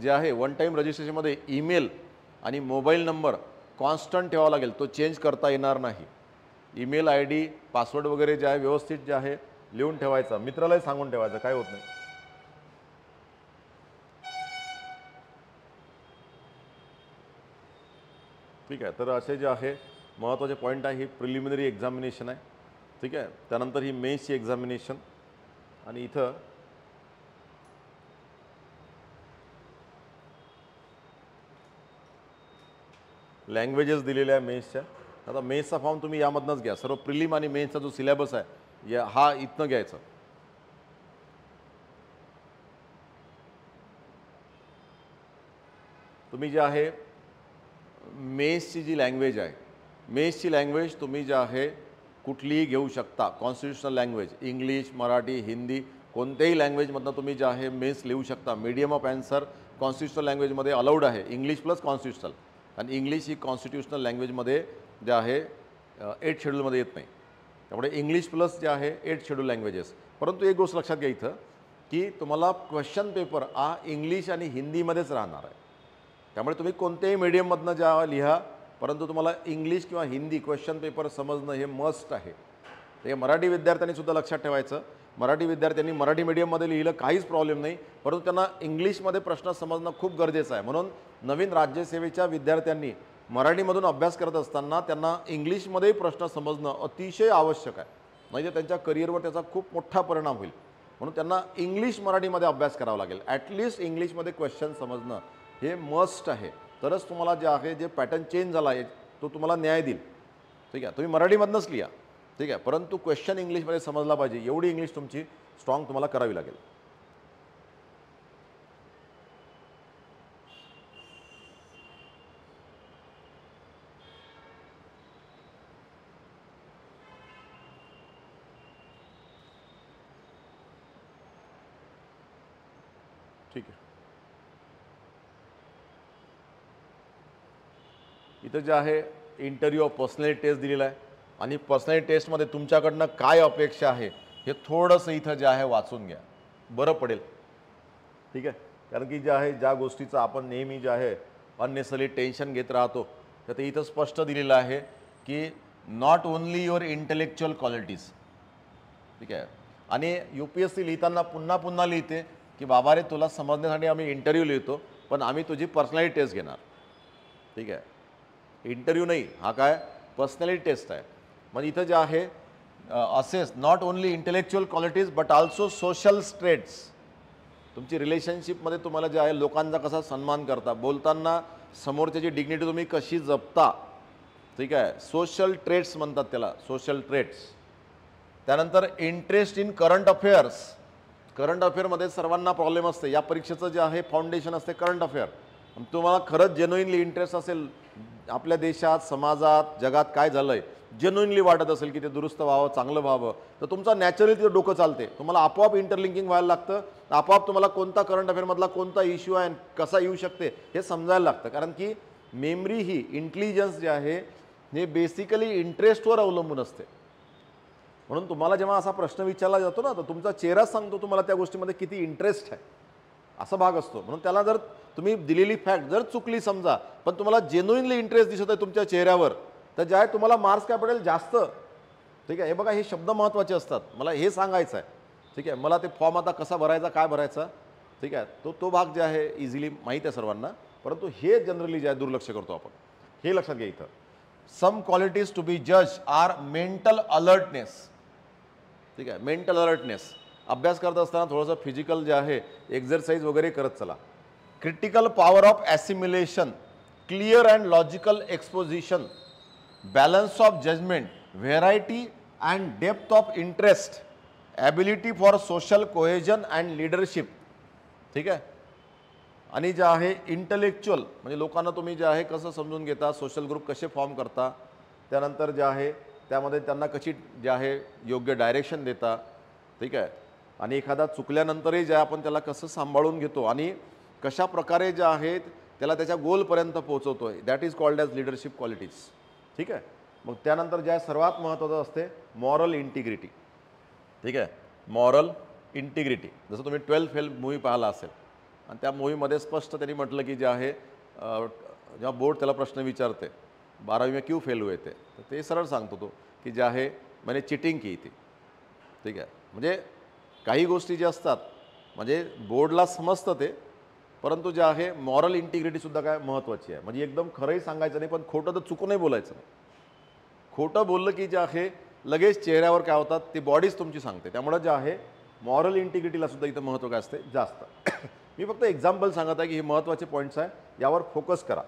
जे आहे वन टाईम रजिस्ट्रेशनमध्ये ईमेल आणि मोबाईल नंबर कॉन्स्टंट ठेवावा लागेल, तो चेंज करता येणार नाही. ईमेल आय डी पासवर्ड वगैरे जे आहे व्यवस्थित जे आहे लिहून ठेवायचा, मित्रालाही सांगून ठेवायचं, काय होत नाही. ठीक आहे. तर असे जे आहे महत्त्वाचे पॉईंट आहे. ही प्रिलिमिनरी एक्झामिनेशन आहे. ठीक आहे. त्यानंतर ही मेन्सची एक्झामिनेशन आणि इथं लँग्वेजेस दिलेल्या आहे मेन्सच्या. आता मेन्सचा फॉर्म तुम्ही यामधनंच घ्या. सर्व प्रिलिम आणि मेन्सचा जो सिलेबस आहे हा इथनं घ्यायचा. तुम्ही जे आहे मेन्सची जी लँग्वेज आहे, मेन्सची लँग्वेज तुम्ही जे आहे कुठलीही घेऊ शकता. Constitutional language English, Marathi, Hindi कोणत्याही लँग्वेजमधनं तुम्ही जे आहे मेन्स लिहू शकता. मीडियम ऑफ ॲन्सर कॉन्स्टिट्युशनल लँग्वेजमध्ये अलाउड आहे, इंग्लिश प्लस कॉन्स्टिट्युशनल. आणि इंग्लिश ही कॉन्स्टिट्युशनल लँग्वेजमध्ये जे आहे 8 शेड्यूलमध्ये येत नाही. त्यामुळे इंग्लिश प्लस जे आहे 8 शेड्यूल लँग्वेजेस. परंतु एक गोष्ट लक्षात घ्या इथं की तुम्हाला क्वेश्चन पेपर हा इंग्लिश आणि हिंदीमध्येच राहणार आहे. त्यामुळे तुम्ही कोणत्याही मीडियममधनं ज्या लिहा, परंतु तुम्हाला इंग्लिश किंवा हिंदी क्वेश्चन पेपर समजणं हे मस्ट आहे. ते मराठी विद्यार्थ्यांनी सुद्धा लक्षात ठेवायचं. मराठी विद्यार्थ्यांनी मराठी मीडियममध्ये लिहिलं काहीच प्रॉब्लेम नाही, परंतु त्यांना इंग्लिशमध्ये प्रश्न समजणं खूप गरजेचं आहे. म्हणून नवीन राज्यसेवेच्या विद्यार्थ्यांनी मराठीमधून अभ्यास करत असताना त्यांना इंग्लिशमध्येही प्रश्न समजणं अतिशय आवश्यक आहे. म्हणजे त्यांच्या करिअरवर त्याचा खूप मोठा परिणाम होईल. म्हणून त्यांना इंग्लिश मराठीमध्ये अभ्यास करावा लागेल. ॲटलिस्ट इंग्लिशमध्ये क्वेश्चन समजणं हे मस्ट आहे. तरच तुम्हाला जे आहे जे पॅटर्न चेंज झाला आहे तो तुम्हाला न्याय देईल. ठीक आहे. तुम्ही मराठीमधनंच लिहा, ठीक आहे, परंतु क्वेश्चन इंग्लिशमध्ये समजला पाहिजे एवढी इंग्लिश तुमची स्ट्रॉंग तुम्हाला करावी लागेल. ठीक आहे. इथं जे आहे इंटरव्ह्यू ऑफ पर्सनॅलिटी टेस्ट दिलेला आहे आणि पर्सनॅलिटी टेस्टमध्ये तुमच्याकडनं काय अपेक्षा आहे हे थोडंसं इथं जे आहे वाचून घ्या, बरं पडेल. ठीक आहे. कारण की जे आहे ज्या गोष्टीचं आपण नेहमी जे आहे अननेसरी टेन्शन घेत राहतो, तर ते इथं स्पष्ट दिलेलं आहे की not only your intellectual qualities. ठीक आहे. आणि UPSC लिहिताना पुन्हा पुन्हा लिहिते की बाबा रे तुला समजण्यासाठी आम्ही इंटरव्ह्यू लिहितो, पण आम्ही तुझी पर्सनॅलिटी टेस्ट घेणार. ठीक आहे. इंटरव्ह्यू नाही, हा काय पर्सनॅलिटी टेस्ट आहे. म्हणजे इथं जे आहे assess not only intellectual qualities but also social traits. तुमची रिलेशनशिपमध्ये तुम्हाला जे आहे लोकांचा कसा सन्मान करता, बोलताना समोरच्याची डिग्निटी तुम्ही कशी जपता. ठीक आहे. सोशल ट्रेट्स म्हणतात त्याला, सोशल ट्रेट्स. त्यानंतर interest in current affairs. Current अफेअरमध्ये सर्वांना प्रॉब्लेम असते. या परीक्षेचं जे आहे फाउंडेशन असते करंट अफेअर. तुम्हाला खरंच जेन्युइनली इंटरेस्ट असेल आपल्या देशात, समाजात, जगात काय झालं आहे, जेन्युइनली वाटत असेल की ते दुरुस्त व्हावं, चांगलं व्हावं, तर तुमचा नॅचरली तिथं डोकं चालते. तुम्हाला आपोआप इंटरलिंकिंग व्हायला लागतं. आपोआप तुम्हाला कोणता करंट अफेअरमधला कोणता इश्यू आहे कसा येऊ शकते हे समजायला लागतं. कारण की मेमरी ही इंटेलिजन्स जे आहे हे बेसिकली इंटरेस्टवर अवलंबून असते. म्हणून तुम्हाला जेव्हा असा प्रश्न विचारला जातो ना, तर तुमचा चेहराच सांगतो तुम्हाला त्या गोष्टीमध्ये किती इंटरेस्ट आहे, असा भाग असतो. म्हणून त्याला जर तुम्ही दिलेली फॅक्ट जर चुकली समजा, पण तुम्हाला जेन्युइनली इंटरेस्ट दिसत आहे तुमच्या चेहऱ्यावर, तर जे आहे तुम्हाला मार्क्स काय पडेल जास्त. ठीक आहे. हे बघा, हे शब्द महत्त्वाचे असतात. मला हे सांगायचं आहे. ठीक आहे. मला ते फॉर्म आता कसा भरायचा, काय भरायचा, ठीक आहे, तो भाग जे आहे इझिली माहीत आहे सर्वांना, परंतु हे जनरली जे आहे दुर्लक्ष करतो आपण. हे लक्षात घ्या इथं. सम क्वालिटीज टू बी जज आर मेंटल अलर्टनेस. ठीक आहे. Mental alertness. अभ्यास करत असताना थोडंसं फिजिकल जे आहे एक्झरसाइज वगैरे करत चला. Critical power of assimilation, clear and logical exposition, balance of judgement, variety and depth of interest, ability for social cohesion and leadership. ठीक आहे. आणि जे आहे इंटलेक्च्युअल म्हणजे लोकांना तुम्ही जे आहे कसं समजून घेता, सोशल ग्रुप कसे फॉर्म करता, त्यानंतर जे आहे त्यामध्ये त्यांना कशी जे आहे योग्य डायरेक्शन देता. ठीक आहे. आणि एखादा चुकल्यानंतरही जे आपण त्याला कसं सांभाळून घेतो. आणि कशा प्रकारे जे आहेत त्याला त्याच्या गोलपर्यंत पोहोचवतो आहे, that is called as leadership qualities. ठीक आहे. मग त्यानंतर ज्या सर्वात महत्त्वाचं असते मॉरल इंटिग्रिटी. ठीक आहे. मॉरल इंटिग्रिटी, जसं तुम्ही 12 फेल मूव्ही पाहिला असेल आणि त्या मूव्हीमध्ये स्पष्ट त्यांनी म्हटलं की जे आहे जेव्हा बोर्ड त्याला प्रश्न विचारते 12वीं में क्यों फेल हुए थे, तर ते सरळ सांगतो तो की जे आहे मैंने चिटिंग की थी. ठीक आहे. म्हणजे काही गोष्टी ज्या असतात म्हणजे बोर्डला समजतं ते, परंतु जे आहे मॉरल इंटिग्रिटीसुद्धा काय महत्त्वाची आहे. म्हणजे एकदम खरंही सांगायचं नाही, पण खोटं तर चुकूनही बोलायचं नाही. खोटं बोललं की जे आहे लगेच चेहऱ्यावर काय होतात ती बॉडीच तुमची सांगते. त्यामुळे जे आहे मॉरल इंटिग्रिटीला सुद्धा इथं महत्त्व काय असते जास्त. मी फक्त एक्झाम्पल सांगत आहे की हे महत्त्वाचे पॉईंट्स आहे, यावर फोकस करा.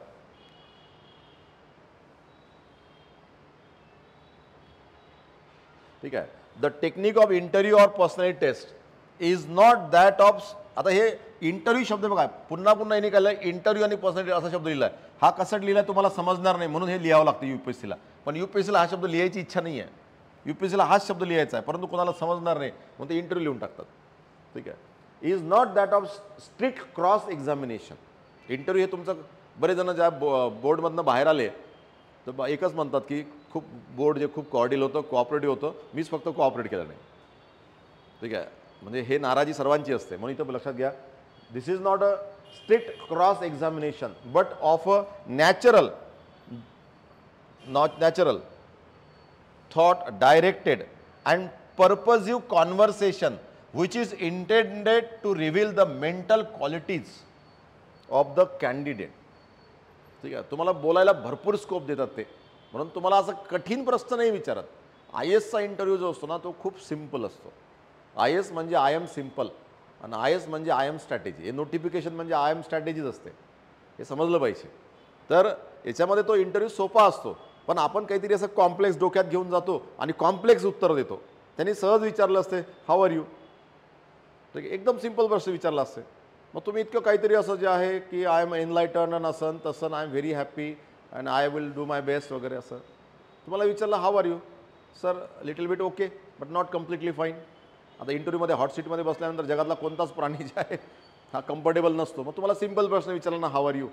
ठीक आहे. The technique of interview or personality test is not that of, आता हे इंटरव्ह्यू शब्द बघा पुन्हा पुन्हा यांनी काय इंटरव्ह्यू आणि पर्सनॅलिटी असा शब्द लिहिला आहे. हा कसा लिहिला आहे तुम्हाला समजणार नाही म्हणून हे लिहावं लागतं UPSCला. पण UPSCला हा शब्द लिहायची इच्छा नाही आहे. UPSCला हाच शब्द लिहायचा आहे, परंतु कोणाला समजणार नाही म्हणून ते इंटरव्ह्यू लिहून टाकतात. ठीक आहे. Is not that of strict cross examination. Interview हे तुमचं बरेच जण ज्या बोर्डमधनं बाहेर आले तर एकच म्हणतात की खूप बोर्ड जे खूप कॉर्डियल होतं, कोऑपरेटिव्ह होतं, मीच फक्त कोऑपरेट केलं नाही. ठीक आहे. म्हणजे हे नाराजी सर्वांची असते. म्हणून इथं लक्षात घ्या, this is not a strict cross examination but of a natural thought directed and purposive conversation which is intended to reveal the mental qualities of the candidate. ठीक आहे. तुम्हाला बोलायला भरपूर स्कोप देतात ते, म्हणून तुम्हाला असं कठीण प्रश्न नाही विचारत. IASचा इंटरव्ह्यू जो असतो ना तो खूप सिम्पल असतो. IAS म्हणजे आय एम सिम्पल आणि IAS म्हणजे आय एम स्ट्रॅटेजी. हे नोटिफिकेशन म्हणजे आय एम स्ट्रॅटेजीच असते, हे समजलं पाहिजे. तर याच्यामध्ये तो इंटरव्ह्यू सोपा असतो, पण आपण काहीतरी असं कॉम्प्लेक्स डोक्यात घेऊन जातो आणि कॉम्प्लेक्स उत्तर देतो. त्यांनी सहज विचारलं असते हाऊ आर यू, ठीक आहे, एकदम सिम्पल प्रश्न विचारला असते. मग तुम्ही इतकं काहीतरी असं जे आहे की आय एम एनलायटन आणि असं तसं I am very happy and I will do my best वगैरे असं तुम्हाला विचारलं how are you sir, little bit okay but not completely fine. आता इंटरव्ह्यूमध्ये हॉट सीटमध्ये बसल्यानंतर जगातला कोणताच प्राणी जे आहे हा कम्फर्टेबल नसतो. मग तुम्हाला सिम्पल प्रश्न विचारला ना हाऊ आर यू,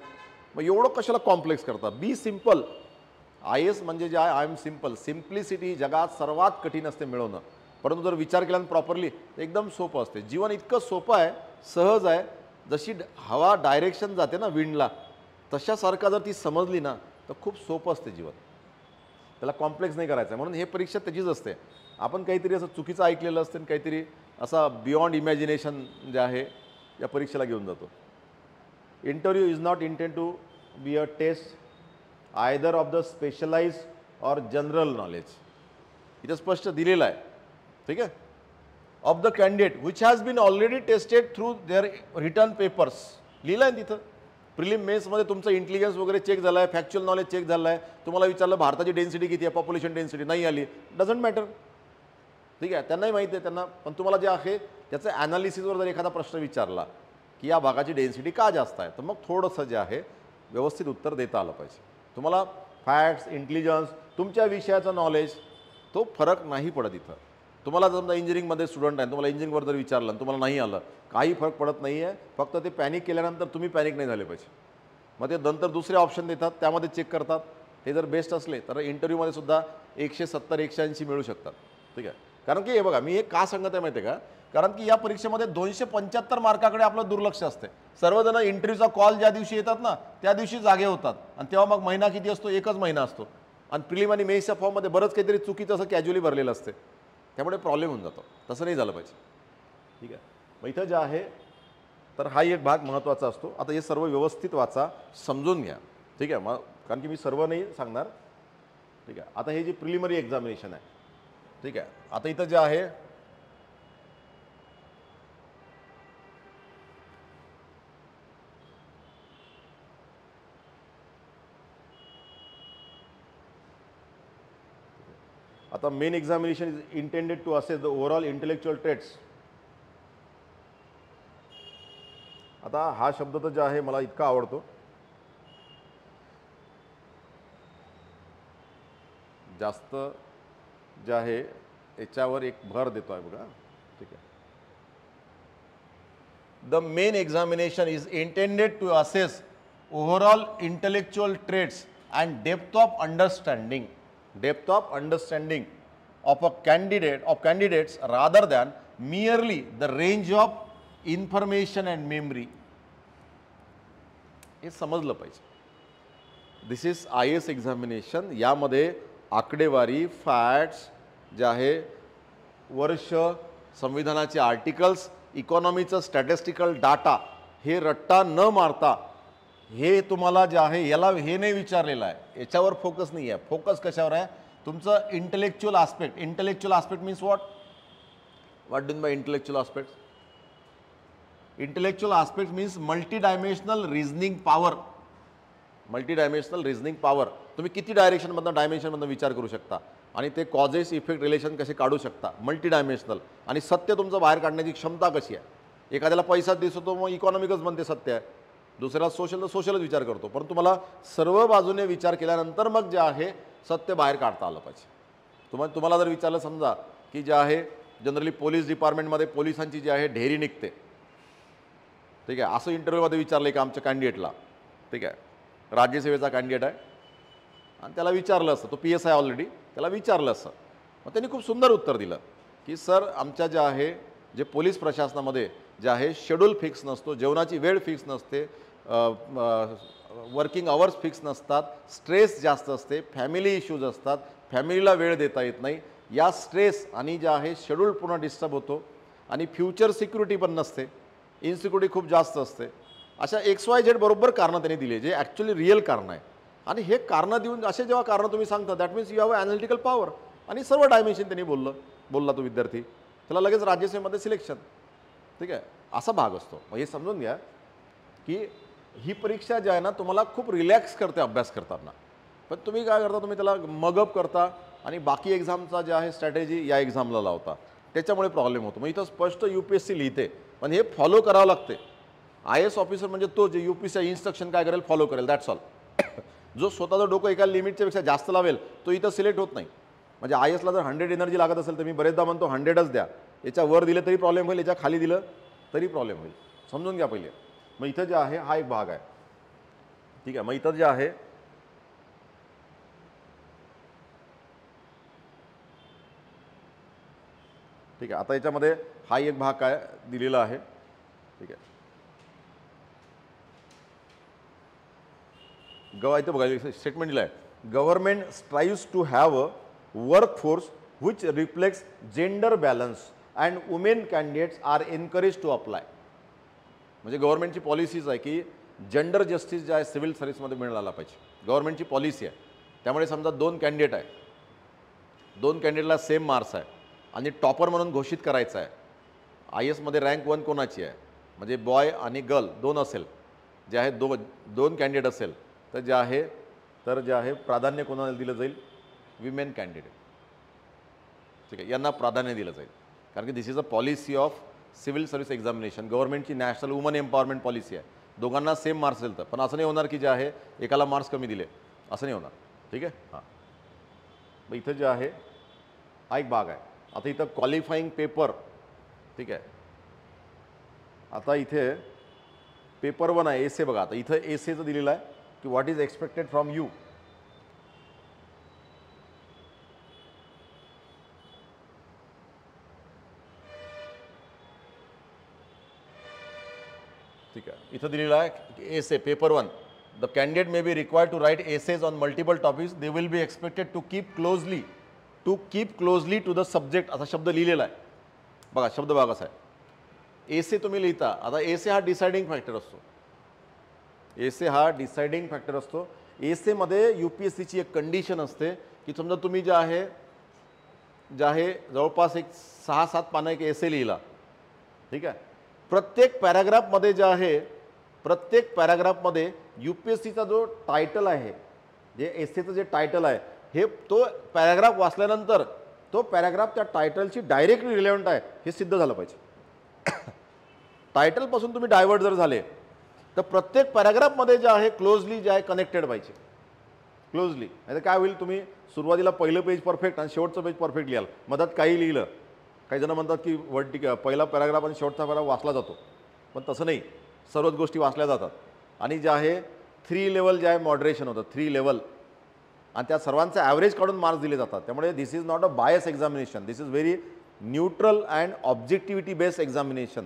मग एवढं कशाला कॉम्प्लेक्स करता. बी सिम्पल. IAS म्हणजे जे आहे आय एम सिम्पल. सिम्प्लिसिटी जगात सर्वात कठीण असते मिळवणं, परंतु जर विचार केला प्रॉपरली एकदम सोपं असते. जीवन इतकं सोपं आहे, सहज आहे. जशी हवा डायरेक्शन जाते ना विंडला, तशासारखा जर ती समजली ना तर खूप सोपं असते जीवन. त्याला कॉम्प्लेक्स नाही करायचं आहे. म्हणून हे परीक्षा त्याचीच असते. आपण काहीतरी असं चुकीचं ऐकलेलं असतं आणि काहीतरी असा बियॉन्ड इमॅजिनेशन जे आहे या परीक्षेला घेऊन जातो. Interview is not intend to be a test either of the specialize or general knowledge. इथं स्पष्ट दिलेलं आहे. ठीक आहे. Of the candidate which has been already tested through their written papers. लिहिलं आहे तिथं. प्रिलिम मेन्समध्ये तुमचं इंटेलिजन्स वगैरे चेक झालं आहे, फॅक्च्युअल नॉलेज चेक झालं आहे. तुम्हाला विचारलं भारताची डेन्सिटी किती आहे, पॉप्युलेशन डेन्सिटी नाही आली, डझंट मॅटर. ठीक आहे. त्यांनाही माहिती आहे त्यांना, पण तुम्हाला जे आहे त्याचं ॲनालिसिसवर जर एखादा प्रश्न विचारला की या भागाची डेन्सिटी का जास्त आहे, तर मग थोडंसं जे आहे व्यवस्थित उत्तर देता आलं पाहिजे. तुम्हाला फॅक्ट्स, इंटेलिजन्स, तुमच्या विषयाचं नॉलेज तो फरक नाही पडत इथं. तुम्हाला समजा इंजिनिअरिंगमध्ये स्टुडंट आहे, तुम्हाला इंजिनिअरिंगवर जर विचारलं तुम्हाला नाही आलं, काही फरक पडत नाही आहे. फक्त ते पॅनिक केल्यानंतर तुम्ही पॅनिक नाही झाले पाहिजे. मग ते नंतर दुसरे ऑप्शन देतात, त्यामध्ये चेक करतात. ते जर बेस्ट असले तर इंटरव्ह्यूमध्ये सुद्धा 170, 180 मिळू शकतात. ठीक आहे. कारण की हे बघा मी हे का सांगत आहे माहिती आहे का, कारण की या परीक्षेमध्ये 275 मार्काकडे आपलं दुर्लक्ष असते. सर्वजण इंटरव्ह्यूचा कॉल ज्या दिवशी येतात ना त्या दिवशी जागे होतात आणि तेव्हा मग महिना किती असतो, एकच महिना असतो. आणि प्रिलिम आणि मेन्सच्या फॉर्ममध्ये बरंच काहीतरी चुकीचं असं कॅज्युअली भरलेलं असते, त्यामुळे प्रॉब्लेम होऊन जातो. तसं नाही झालं पाहिजे. ठीक आहे. मग इथं जे आहे तर हा एक भाग महत्त्वाचा असतो. आता हे सर्व व्यवस्थित वाचा, समजून घ्या. ठीक आहे. मग कारण की मी सर्व नाही सांगणार. ठीक आहे. आता हे जे प्रिलिमिनरी एक्झामिनेशन आहे, ठीक आहे, आता इथं जे आहे आता main examination is intended to assess the overall intellectual traits. आता हा शब्द तर जे आहे मला इतका आवडतो, जास्त जे आहे याच्यावर एक भर देतो आहे बघा. ठीक आहे. The main examination is intended to assess overall intellectual traits and depth of understanding of candidates rather than merely the range of information and memory. हे समजलं पाहिजे. दिस इज IAS एक्झामिनेशन. यामध्ये आकडेवारी, फॅक्ट्स जे आहे, वर्ष, संविधानाचे आर्टिकल्स, इकॉनॉमीचं स्टॅटिस्टिकल डाटा हे रट्टा न मारता हे तुम्हाला जे आहे याला हे नाही विचारलेलं आहे, याच्यावर फोकस नाही आहे. फोकस कशावर आहे? तुमचं intellectual aspect. Intellectual aspect means what do by intellectual aspect? Intellectual aspect means multidimensional reasoning power. Multidimensional reasoning power. तुम्ही किती डायमेन्शनमधनं विचार करू शकता आणि ते कॉजेस इफेक्ट रिलेशन कसे काढू शकता, मल्टीडायमेन्शनल. आणि सत्य तुमचं बाहेर काढण्याची क्षमता कशी आहे. एखाद्याला पैसा दिसतो मग इकॉनॉमिकच म्हणते सत्य आहे, दुसऱ्याला सोशल तर सोशलच विचार करतो. परंतु तुम्हाला सर्व बाजूने विचार केल्यानंतर मग जे आहे सत्य बाहेर काढता आलं पाहिजे. तुम्हाला जर विचारलं समजा की जे आहे जनरली पोलीस डिपार्टमेंटमध्ये पोलिसांची जी आहे ढेरी निघते, ठीक आहे, असं इंटरव्ह्यूमध्ये विचारलं आहे का आमच्या कॅन्डिडेटला, ठीक आहे, राज्यसेवेचा कॅन्डिडेट आहे आणि त्याला विचारलं असतं, तो PSI ऑलरेडी, त्याला विचारलं असतं, मग त्यांनी खूप सुंदर उत्तर दिलं की सर आमच्या जे आहे जे पोलीस प्रशासनामध्ये जे आहे शेड्यूल फिक्स नसतो, जेवणाची वेळ फिक्स नसते, वर्किंग आवर्स फिक्स नसतात, स्ट्रेस जास्त असते, फॅमिली इश्यूज असतात, फॅमिलीला वेळ देता येत नाही, या स्ट्रेस आणि जे आहे शेड्यूल पूर्ण डिस्टर्ब होतो आणि फ्युचर सिक्युरिटी पण नसते, इन्सिक्युरिटी खूप जास्त असते. अशा XYZ बरोबर कारणं त्यांनी दिली जे ॲक्च्युली रिअल कारण आहे. आणि हे कारणं देऊन असे जेव्हा कारणं तुम्ही सांगता that means you have analytical power. आणि सर्व डायमेन्शन त्यांनी बोलला तो विद्यार्थी, त्याला लगेच राज्यसेवेमध्ये सिलेक्शन. ठीक आहे, असा भाग असतो. मग हे समजून घ्या की ही परीक्षा जी आहे ना तुम्हाला खूप रिलॅक्स करते अभ्यास करताना. पण तुम्ही काय करता, तुम्ही त्याला मगअप करता आणि बाकी एक्झामचा जे आहे स्ट्रॅटेजी या एक्झामला लावता, त्याच्यामुळे प्रॉब्लेम होतो. मग इथं स्पष्ट UPSC लिहिते, पण हे फॉलो करावं लागते. IAS ऑफिसर म्हणजे तो जे UPSC इन्स्ट्रक्शन काय करेल फॉलो करेल, दॅट्स ऑल. जो स्वतःचं डोकं एका लिमिटच्या पेक्षा जास्त लावेल तो इथं सिलेक्ट होत नाही. म्हणजे IASला जर 100 एनर्जी लागत असेल तर मी बरेचदा म्हणतो 100च द्या. याच्या वर दिलं तरी प्रॉब्लेम होईल, याच्या खाली दिलं तरी प्रॉब्लेम होईल. समजून घ्या पहिले. मग इथं जे आहे हा एक भाग आहे, ठीक आहे. मग इथं जे आहे ठीक आहे, आता याच्यामध्ये हा एक भाग काय दिलेला आहे, ठीक आहे. इथं बघा स्टेटमेंट दिलं आहे, government strives to have a workforce which reflects gender balance and women candidates are encourage to apply. म्हणजे गव्हर्नमेंटची पॉलिसीज आहे की जेंडर जस्टिस जे आहे सिव्हिल सर्व्हिसमध्ये मिळाला पाहिजे, गव्हर्नमेंटची पॉलिसी आहे. त्यामुळे समजा 2 कॅन्डिडेट आहे, 2 कॅन्डिडेटला सेम मार्क्स आहे आणि टॉपर म्हणून घोषित करायचं आहे. IASमध्ये रँक 1 कोणाची आहे, म्हणजे बॉय आणि गर्ल 2 असेल, जे आहे 2 कॅन्डिडेट असेल तर जे आहे प्राधान्य कोणाला दिलं जाईल, विमेन कॅन्डिडेट. ठीक आहे, यांना प्राधान्य दिलं जाईल. कारण की this is a policy of civil service examination. गव्हर्नमेंटची नॅशनल वुमन एम्पॉवरमेंट पॉलिसी आहे. दोघांना सेम मार्क्स असेल तर, पण असं नाही होणार की जे आहे एकाला मार्क्स कमी दिले, असं नाही होणार. ठीक आहे. हां, मग इथं जे आहे हा एक भाग आहे. आता इथं क्वालिफाईंग पेपर, ठीक आहे. आता इथे पेपर 1 आहे, एसे बघा. आता इथं एसेचं दिलेलं आहे की what is expected from you. ठीक आहे, इथं दिलेलं आहे essay paper 1. The candidate may be required to write essays on multiple topics. They will be expected to keep closely to the subject. असा शब्द लिहिलेला आहे बघा, शब्द बघा कसा आहे. एसे तुम्ही लिहिता. आता एसे हा डिसाइडिंग फॅक्टर असतो. एसे हा डिसाइडिंग फॅक्टर असतो. एसेमध्ये UPSCची एक कंडिशन असते की समजा तुम्ही जे आहे जवळपास एक 6-7 पानं एक एसे लिहिला, ठीक आहे. प्रत्येक पॅराग्राफमध्ये जे आहे UPSCचा जो टायटल आहे, जे एसेचं जे टायटल आहे हे तो पॅराग्राफ वाचल्यानंतर तो पॅराग्राफ त्या टायटलशी डायरेक्टली रिलेव्हंट आहे हे सिद्ध झालं पाहिजे. टायटलपासून तुम्ही डायव्हर्ट जर झाले तर प्रत्येक पॅराग्राफमध्ये जे आहे क्लोजली जे आहे कनेक्टेड पाहिजे, क्लोजली. नाही तर काय होईल, तुम्ही सुरुवातीला पहिलं पेज परफेक्ट आणि शेवटचं पेज परफेक्ट लिहाल, मधात काही लिहिलं. काही जण म्हणतात की पहिला पॅराग्राफ आणि शेवटचा पॅराग्राफ वाचला जातो, पण तसं नाही, सर्वच गोष्टी वाचल्या जातात. आणि जे आहे 3 लेवल जे आहे मॉडरेशन होतं, 3 लेवल, आणि त्या सर्वांचे ॲव्हरेज काढून मार्क्स दिले जातात. त्यामुळे this is not a bias examination, this is very neutral and objectivity based examination.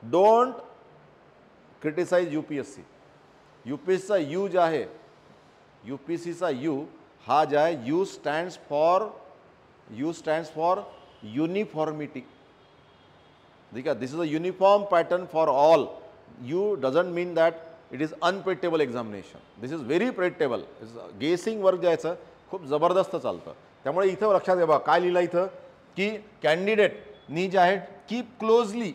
Don't criticise UPSC. UPSCचा यू जे आहे, UPSCचा यू हा जे आहे, यू स्टँड्स फॉर युनिफॉर्मिटी. ठीक आहे, this is a uniform pattern for all. You doesn't mean that it is unpredictable examination. This is very predictable. Guessing work जायचं खूप जबरदस्त चालतं. त्यामुळे इथं लक्षात घ्या बघा काय लिहिलं इथं, की कॅन्डिडेटनी जे आहे keep closely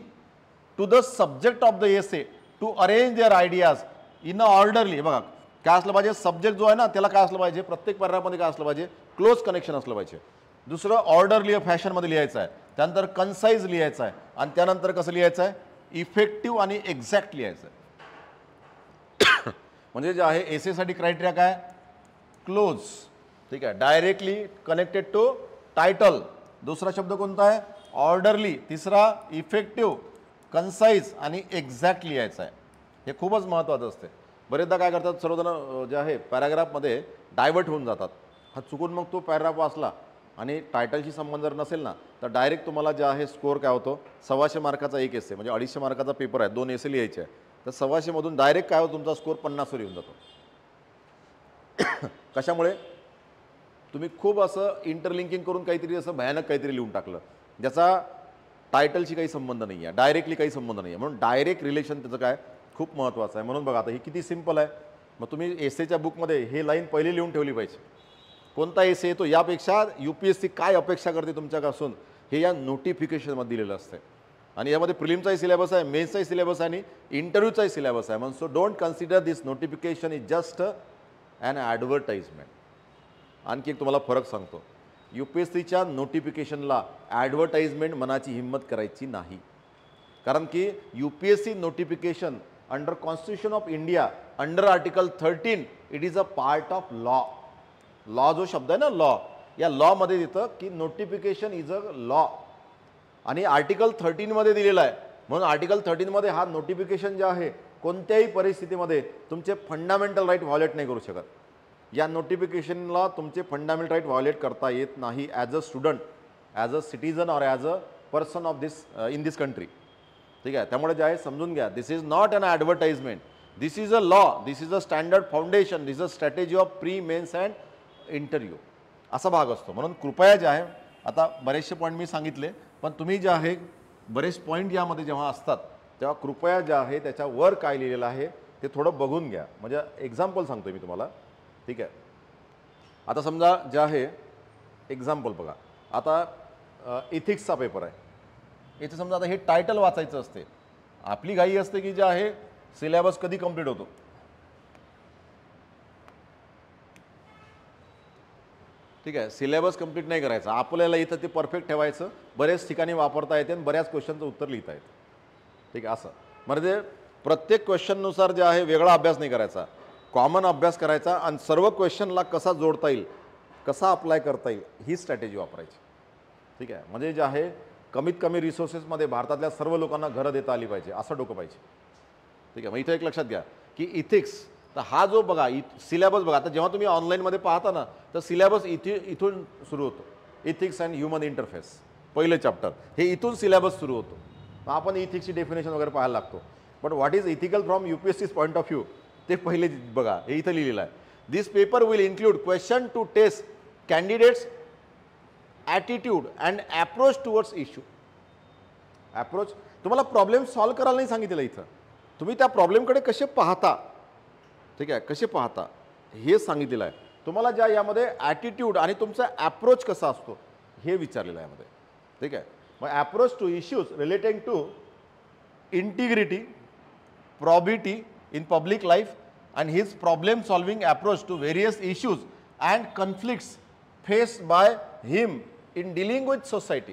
to the subject of the essay to arrange their ideas in a orderly. बघा काय असलं पाहिजे, सब्जेक्ट जो आहे ना त्याला काय असलं पाहिजे, प्रत्येक पॅराग्राफमध्ये काय असलं पाहिजे, क्लोज कनेक्शन असलं पाहिजे. दुसरं ऑर्डरली फॅशनमध्ये लिहायचं आहे. त्यानंतर कन्साइज लिहायचं आहे. आणि त्यानंतर कसं लिहायचं आहे, इफेक्टिव्ह आणि एक्झॅक्ट लिहायचं आहे. म्हणजे जे आहे एसेसाठी क्रायटेरिया काय, क्लोज. ठीक आहे, डायरेक्टली कनेक्टेड टू टायटल. दुसरा शब्द कोणता आहे, ऑर्डरली. तिसरा इफेक्टिव्ह, कन्साइज आणि एक्झॅक्ट लिहायचं आहे. हे खूपच महत्त्वाचं असते. बरेचदा काय करतात सर्वजण जे आहे पॅराग्राफमध्ये डायव्हर्ट होऊन जातात. हा चुकून मग तो पॅराग्राफ वाचला आणि टायटलशी संबंध जर नसेल ना तर डायरेक्ट तुम्हाला जे आहे स्कोअर काय होतो, 125 मार्काचा एक एसे, म्हणजे 250 मार्काचा पेपर आहे, 2 एसे लिहायचे आहे, तर 125 मधून डायरेक्ट काय होतो तुमचा स्कोअर 50वर येऊन जातो. कशामुळे, तुम्ही खूप असं इंटरलिंकिंग करून काहीतरी असं भयानक काहीतरी लिहून टाकलं ज्याचा टायटलशी काही संबंध नाही आहे, डायरेक्टली काही संबंध नाही आहे. म्हणून डायरेक्ट रिलेशन त्याचं काय खूप महत्त्वाचं आहे. म्हणून बघा आता ही किती सिम्पल आहे. मग तुम्ही एसेच्या बुकमध्ये हे लाईन पहिली लिहून ठेवली पाहिजे. कोणता एसे येतो यापेक्षा UPSC काय अपेक्षा करते तुमच्यापासून हे या नोटिफिकेशनमध्ये दिलेलं असते. आणि यामध्ये प्रिलिमचाही सिलेबस आहे, मेन्सचाही सिलेबस आहे आणि इंटरव्ह्यूचाही सिलेबस आहे. म्हणून so don't consider this notification is just an advertisement. आणखी एक तुम्हाला फरक सांगतो, UPSCच्या नोटिफिकेशनला ॲडव्हर्टाइजमेंट मनाची हिंमत करायची नाही. कारण की UPSC notification under constitution of India under article 13 it is a part of law. Law जो शब्द आहे ना लॉ, या लॉमध्ये देतं की नोटिफिकेशन इज अ लॉ आणि आर्टिकल 13 मध्ये दिलेला आहे. म्हणून आर्टिकल 13 मध्ये हा नोटिफिकेशन जे आहे कोणत्याही परिस्थितीमध्ये तुमचे फंडामेंटल राईट व्हायोलेट नाही करू शकत. या नोटिफिकेशनला तुमचे फंडामेंटल राईट व्हायोलेट करता येत नाही as a student, as a citizen or as a person of this in this country. ठीक आहे, त्यामुळे जे आहे समजून घ्या, this is not an advertisement, this is a law, this is a standard foundation, this is a strategy of pre mains and interview असा भाग असतो. म्हणून कृपया जे आहे, आता बरेचसे पॉईंट मी सांगितले, पण तुम्ही जे आहे बरेच पॉईंट यामध्ये जेव्हा असतात तेव्हा कृपया जे आहे त्याच्यावर काय लिहिलेलं आहे ते थोडं बघून घ्या. म्हणजे एक्झाम्पल सांगतो मी तुम्हाला. ठीक आहे, आता समजा जे आहे एक्झाम्पल बघा, आता इथिक्सचा पेपर आहे. याचं समजा आता हे टायटल वाचायचं असते, आपली घाई असते की जे आहे सिलेबस कधी कंप्लीट होतो. ठीक आहे, सिलेबस कंप्लीट नाही करायचा आपल्याला, इथं ते परफेक्ट ठेवायचं, बरेच ठिकाणी वापरता येते आणि बऱ्याच क्वेश्चनचं उत्तर लिहिता येतं. ठीक आहे, असं म्हणजे प्रत्येक क्वेश्चननुसार जे आहे वेगळा अभ्यास नाही करायचा, कॉमन अभ्यास करायचा आणि सर्व क्वेश्चनला कसा जोडता येईल, कसा अप्लाय करता येईल ही स्ट्रॅटेजी वापरायची. ठीक आहे, म्हणजे जे आहे कमीत कमी रिसोर्सेसमध्ये भारतातल्या सर्व लोकांना घरं देता आली पाहिजे असं डोकं पाहिजे. ठीक आहे, मग इथं एक लक्षात घ्या की इथिक्स, तर हा जो बघा सिलेबस बघा, आता जेव्हा तुम्ही ऑनलाईनमध्ये पाहता ना तर सिलेबस इथून सुरू होतो. इथिक्स अँड ह्युमन इंटरफेस पहिलं चॅप्टर, हे इथून सिलेबस सुरू होतो. मग आपण इथिक्सची डेफिनेशन वगैरे पाहायला लागतो. But what is ethical from UPSC's point of view ते पहिले बघा, हे इथं लिहिलेलं आहे. This paper will include question to test candidates attitude and approach towards issue. Approach तुम्हाला प्रॉब्लेम सॉल्व्ह करायला नाही सांगितलेलं इथं, तुम्ही त्या प्रॉब्लेमकडे कसे पाहता, ठीक आहे, कसे पाहता हे सांगितलेलं आहे तुम्हाला. ज्या यामध्ये ॲटिट्यूड आणि तुमचा ॲप्रोच कसा असतो हे विचारलेलं आहे यामध्ये. ठीक आहे, मग approach to issues relating to integrity, probity in public life and his problem solving approach to various issues and conflicts faced by him in dealing with society.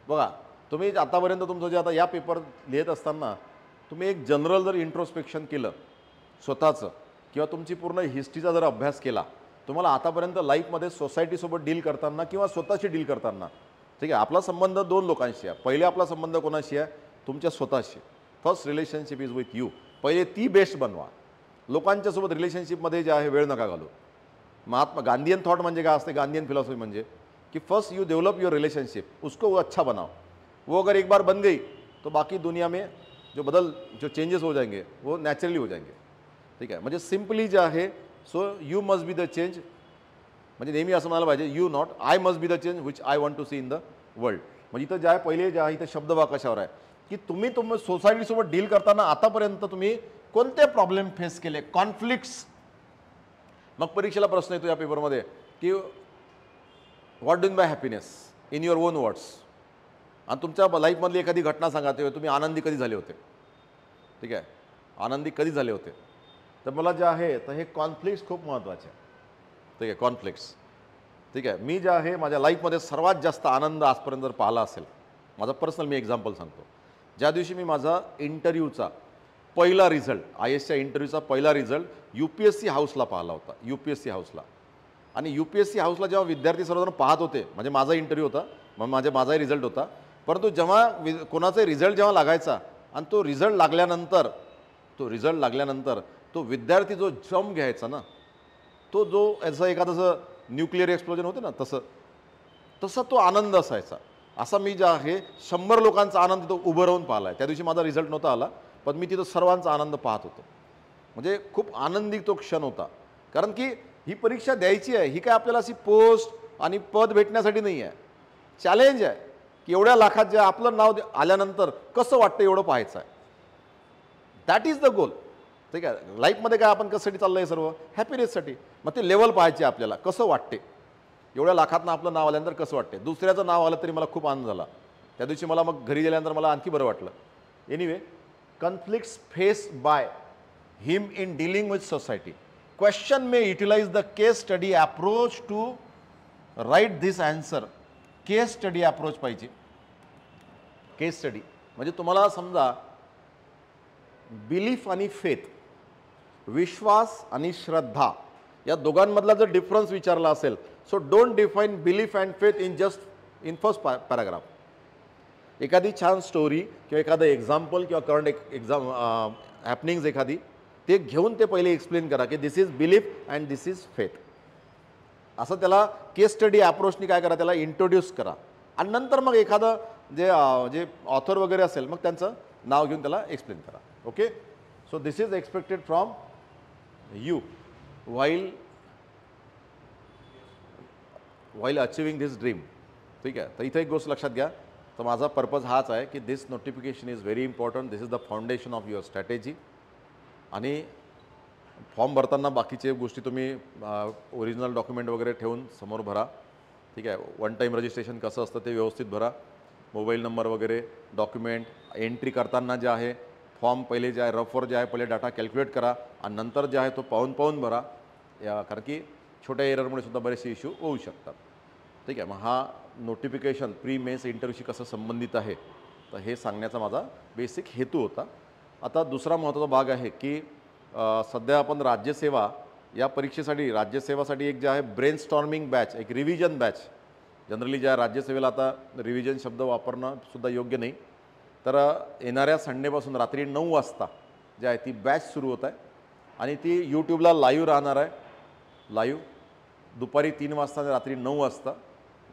बघा तुम्ही आतापर्यंत तुमचं जे आता या पेपर लिहित असताना तुम्ही एक जनरल जर इंट्रोस्पेक्शन केलं स्वतःचं किंवा तुमची पूर्ण हिस्ट्रीचा जर अभ्यास केला, तुम्हाला आतापर्यंत लाईफमध्ये सोसायटीसोबत डील करताना किंवा स्वतःशी डील करताना, ठीक आहे, आपला संबंध दोन लोकांशी आहे. पहिले आपला संबंध कोणाशी आहे, तुमच्या स्वतःशी. First relationship is with you. पहिले ती बेस्ट बनवा. लोकांच्यासोबत रिलेशनशिपमध्ये जे आहे वेळ नका घालू. महात्मा गांधीयन थॉट म्हणजे काय असते, गांधीयन फिलॉसफी म्हणजे कि first you develop your relationship, उसको अच्छा बनाओ. वो अगर एक बार बन गई तो बाकी दुनिया में जो चेंजेस हो जाएंगे वो नॅचरली हो जाएंगे. ठीक आहे. म्हणजे सिम्पली जे आहे so you must be the change. म्हणजे नेहमी असं म्हणायला पाहिजे you not, I must be the change which I want to see in the world. म्हणजे इथं जे आहे पहिले जे आहे इथं शब्दवाह कशावर आहे की तुम्ही सोसायटीसोबत डील करताना आतापर्यंत तुम्ही कोणते प्रॉब्लेम फेस केले, कॉन्फ्लिक्ट्स. मग परीक्षेला प्रश्न येतो या पेपरमध्ये की what do by happiness in your own words. आणि तुमच्या लाईफमधली एखादी घटना सांगा, तेव्हा तुम्ही आनंदी कधी झाले होते. ठीक आहे, आनंदी कधी झाले होते. तर मला जे आहे तर हे कॉन्फ्लिक्ट्स खूप महत्त्वाचे आहे. ठीक आहे, कॉन्फ्लिक्ट्स. ठीक आहे. मी जे आहे माझ्या लाईफमध्ये सर्वात जास्त आनंद आजपर्यंत जर पाहिला असेल, माझा पर्सनल मी एक्झाम्पल सांगतो. ज्या दिवशी मी माझा इंटरव्ह्यूचा पहिला रिझल्ट, IASच्या इंटरव्ह्यूचा पहिला रिझल्ट UPSC हाऊसला पाहिला होता. UPSC हाऊसला. आणि UPSC हाऊसला जेव्हा विद्यार्थी सर्वजण पाहत होते, म्हणजे माझा इंटरव्ह्यू होता, मग माझाही रिझल्ट होता. परंतु जेव्हा कोणाचा रिझल्ट जेव्हा लागायचा आणि तो रिझल्ट लागल्यानंतर तो विद्यार्थी जो जम घ्यायचा ना, तो जो याचं एखादं न्यूक्लिअर एक्सप्लोजन होते ना, तसा तो आनंद असायचा. असा मी जे आहे 100 लोकांचा आनंद तो उभं राहून पाहिला आहे. त्या दिवशी माझा रिझल्ट नव्हता आला, पण मी तिथं सर्वांचा आनंद पाहत होतो. म्हणजे खूप आनंदी तो क्षण होता. कारण की ही परीक्षा द्यायची आहे, ही काय आपल्याला अशी पोस्ट आणि पद भेटण्यासाठी नाही आहे. चॅलेंज आहे की एवढ्या लाखात जे आपलं नाव आल्यानंतर कसं वाटतं एवढं पाहायचं आहे. That is the goal. ठीक आहे. लाईफमध्ये काय आपण कशासाठी चाललं आहे, सर्व हॅपीनेससाठी. मग ते लेवल पाहायचे आपल्याला, कसं वाटते एवढ्या लाखातनं आपलं नाव आल्यानंतर कसं वाटते. दुसऱ्याचं नाव आलं तरी मला खूप आनंद झाला त्या दिवशी. मला मग घरी गेल्यानंतर मला आणखी बरं वाटलं. Anyway, conflicts faced by him in dealing with society. Question may utilize the case study approach to write this answer. Case study approach पाहिजे. केस स्टडी म्हणजे तुम्हाला समजा बिलीफ आणि फेथ, विश्वास आणि श्रद्धा या दोघांमधला जर डिफरन्स विचारला असेल, so don't define belief and faith in first paragraph. एखादी छान स्टोरी किंवा एखादं एक्झाम्पल किंवा करंट हॅपनिंग्स एखादी ते घेऊन ते पहिले एक्सप्लेन करा की this is belief and this is faith. असं त्याला केस स्टडी अप्रोचनी काय करा, त्याला इंट्रोड्यूस करा. आणि नंतर मग एखादं जे ऑथर वगैरे असेल मग त्यांचं नाव घेऊन त्याला एक्सप्लेन करा. Okay. So this is expected from you while achieving this dream. ठीक आहे. तर इथं एक गोष्ट लक्षात घ्या. तर माझा पर्पज हाच आहे की this notification is very important. This is the foundation of your strategy. आणि फॉर्म भरताना बाकीचे गोष्टी तुम्ही ओरिजिनल डॉक्युमेंट वगैरे ठेवून समोर भरा. ठीक आहे. वन टाईम रजिस्ट्रेशन कसं असतं ते व्यवस्थित भरा. मोबाईल नंबर वगैरे, डॉक्युमेंट एंट्री करताना जे आहे फॉर्म पहिले जे आहे रफवर जे आहे पहिले डाटा कॅल्क्युलेट करा आणि नंतर जे आहे तो पाहून भरा. कारण की छोट्या एररमुळे सुद्धा बरेचसे इश्यू होऊ शकतात. ठीक आहे. मग हा नोटिफिकेशन प्री मेन्स इंटरव्ह्यूशी कसं संबंधित आहे तर हे सांगण्याचा माझा बेसिक हेतू होता. आता दुसरा महत्त्वाचा भाग आहे की सध्या आपण राज्यसेवा या परीक्षेसाठी राज्यसेवासाठी एक जे आहे ब्रेनस्टॉर्मिंग बॅच, एक रिव्हिजन बॅच. जनरली ज्या राज्यसेवेला आता रिव्हिजन शब्द वापरणं सुद्धा योग्य नाही. तर येणाऱ्या संडेपासून रात्री 9 वाजता जे आहे ती बॅच सुरू होत आहे आणि ती यूट्यूबला लाईव्ह राहणार आहे. लाईव्ह दुपारी 3 वाजता ते रात्री 9 वाजता,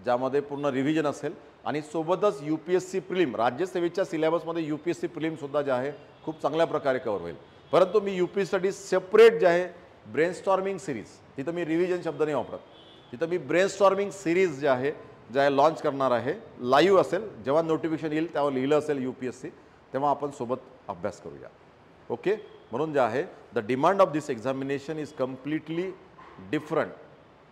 ज्यामध्ये पूर्ण रिव्हिजन असेल आणि सोबतच UPSC प्रिलिम, राज्यसेवेच्या सिलेबसमध्ये UPSC प्रिलिमसुद्धा जे आहे खूप चांगल्या प्रकारे कव्हर होईल. परंतु मी UPSCसाठी सेपरेट जे आहे ब्रेनस्टॉर्मिंग सिरीज, तिथं मी रिव्हिजन शब्द नाही वापरत, तिथं मी ब्रेनस्टॉर्मिंग सिरीज जे आहे लॉन्च करणार आहे. लाईव्ह असेल, जेव्हा नोटिफिकेशन येईल तेव्हा लिहिलं असेल UPSC, तेव्हा आपण सोबत अभ्यास करूया. ओके. म्हणून जे आहे the demand of this examination is completely different.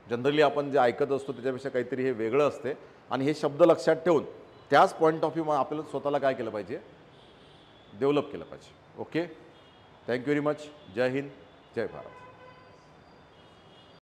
Generally आपण जे ऐकत असतो त्याच्यापेक्षा काहीतरी हे वेगळं असते आणि हे शब्द लक्षात ठेवून त्याच पॉईंट ऑफ व्ह्यू आपल्याला स्वतःला काय केलं पाहिजे, डेव्हलप केलं पाहिजे. ओके. Thank you very much. जय हिंद, जय भारत.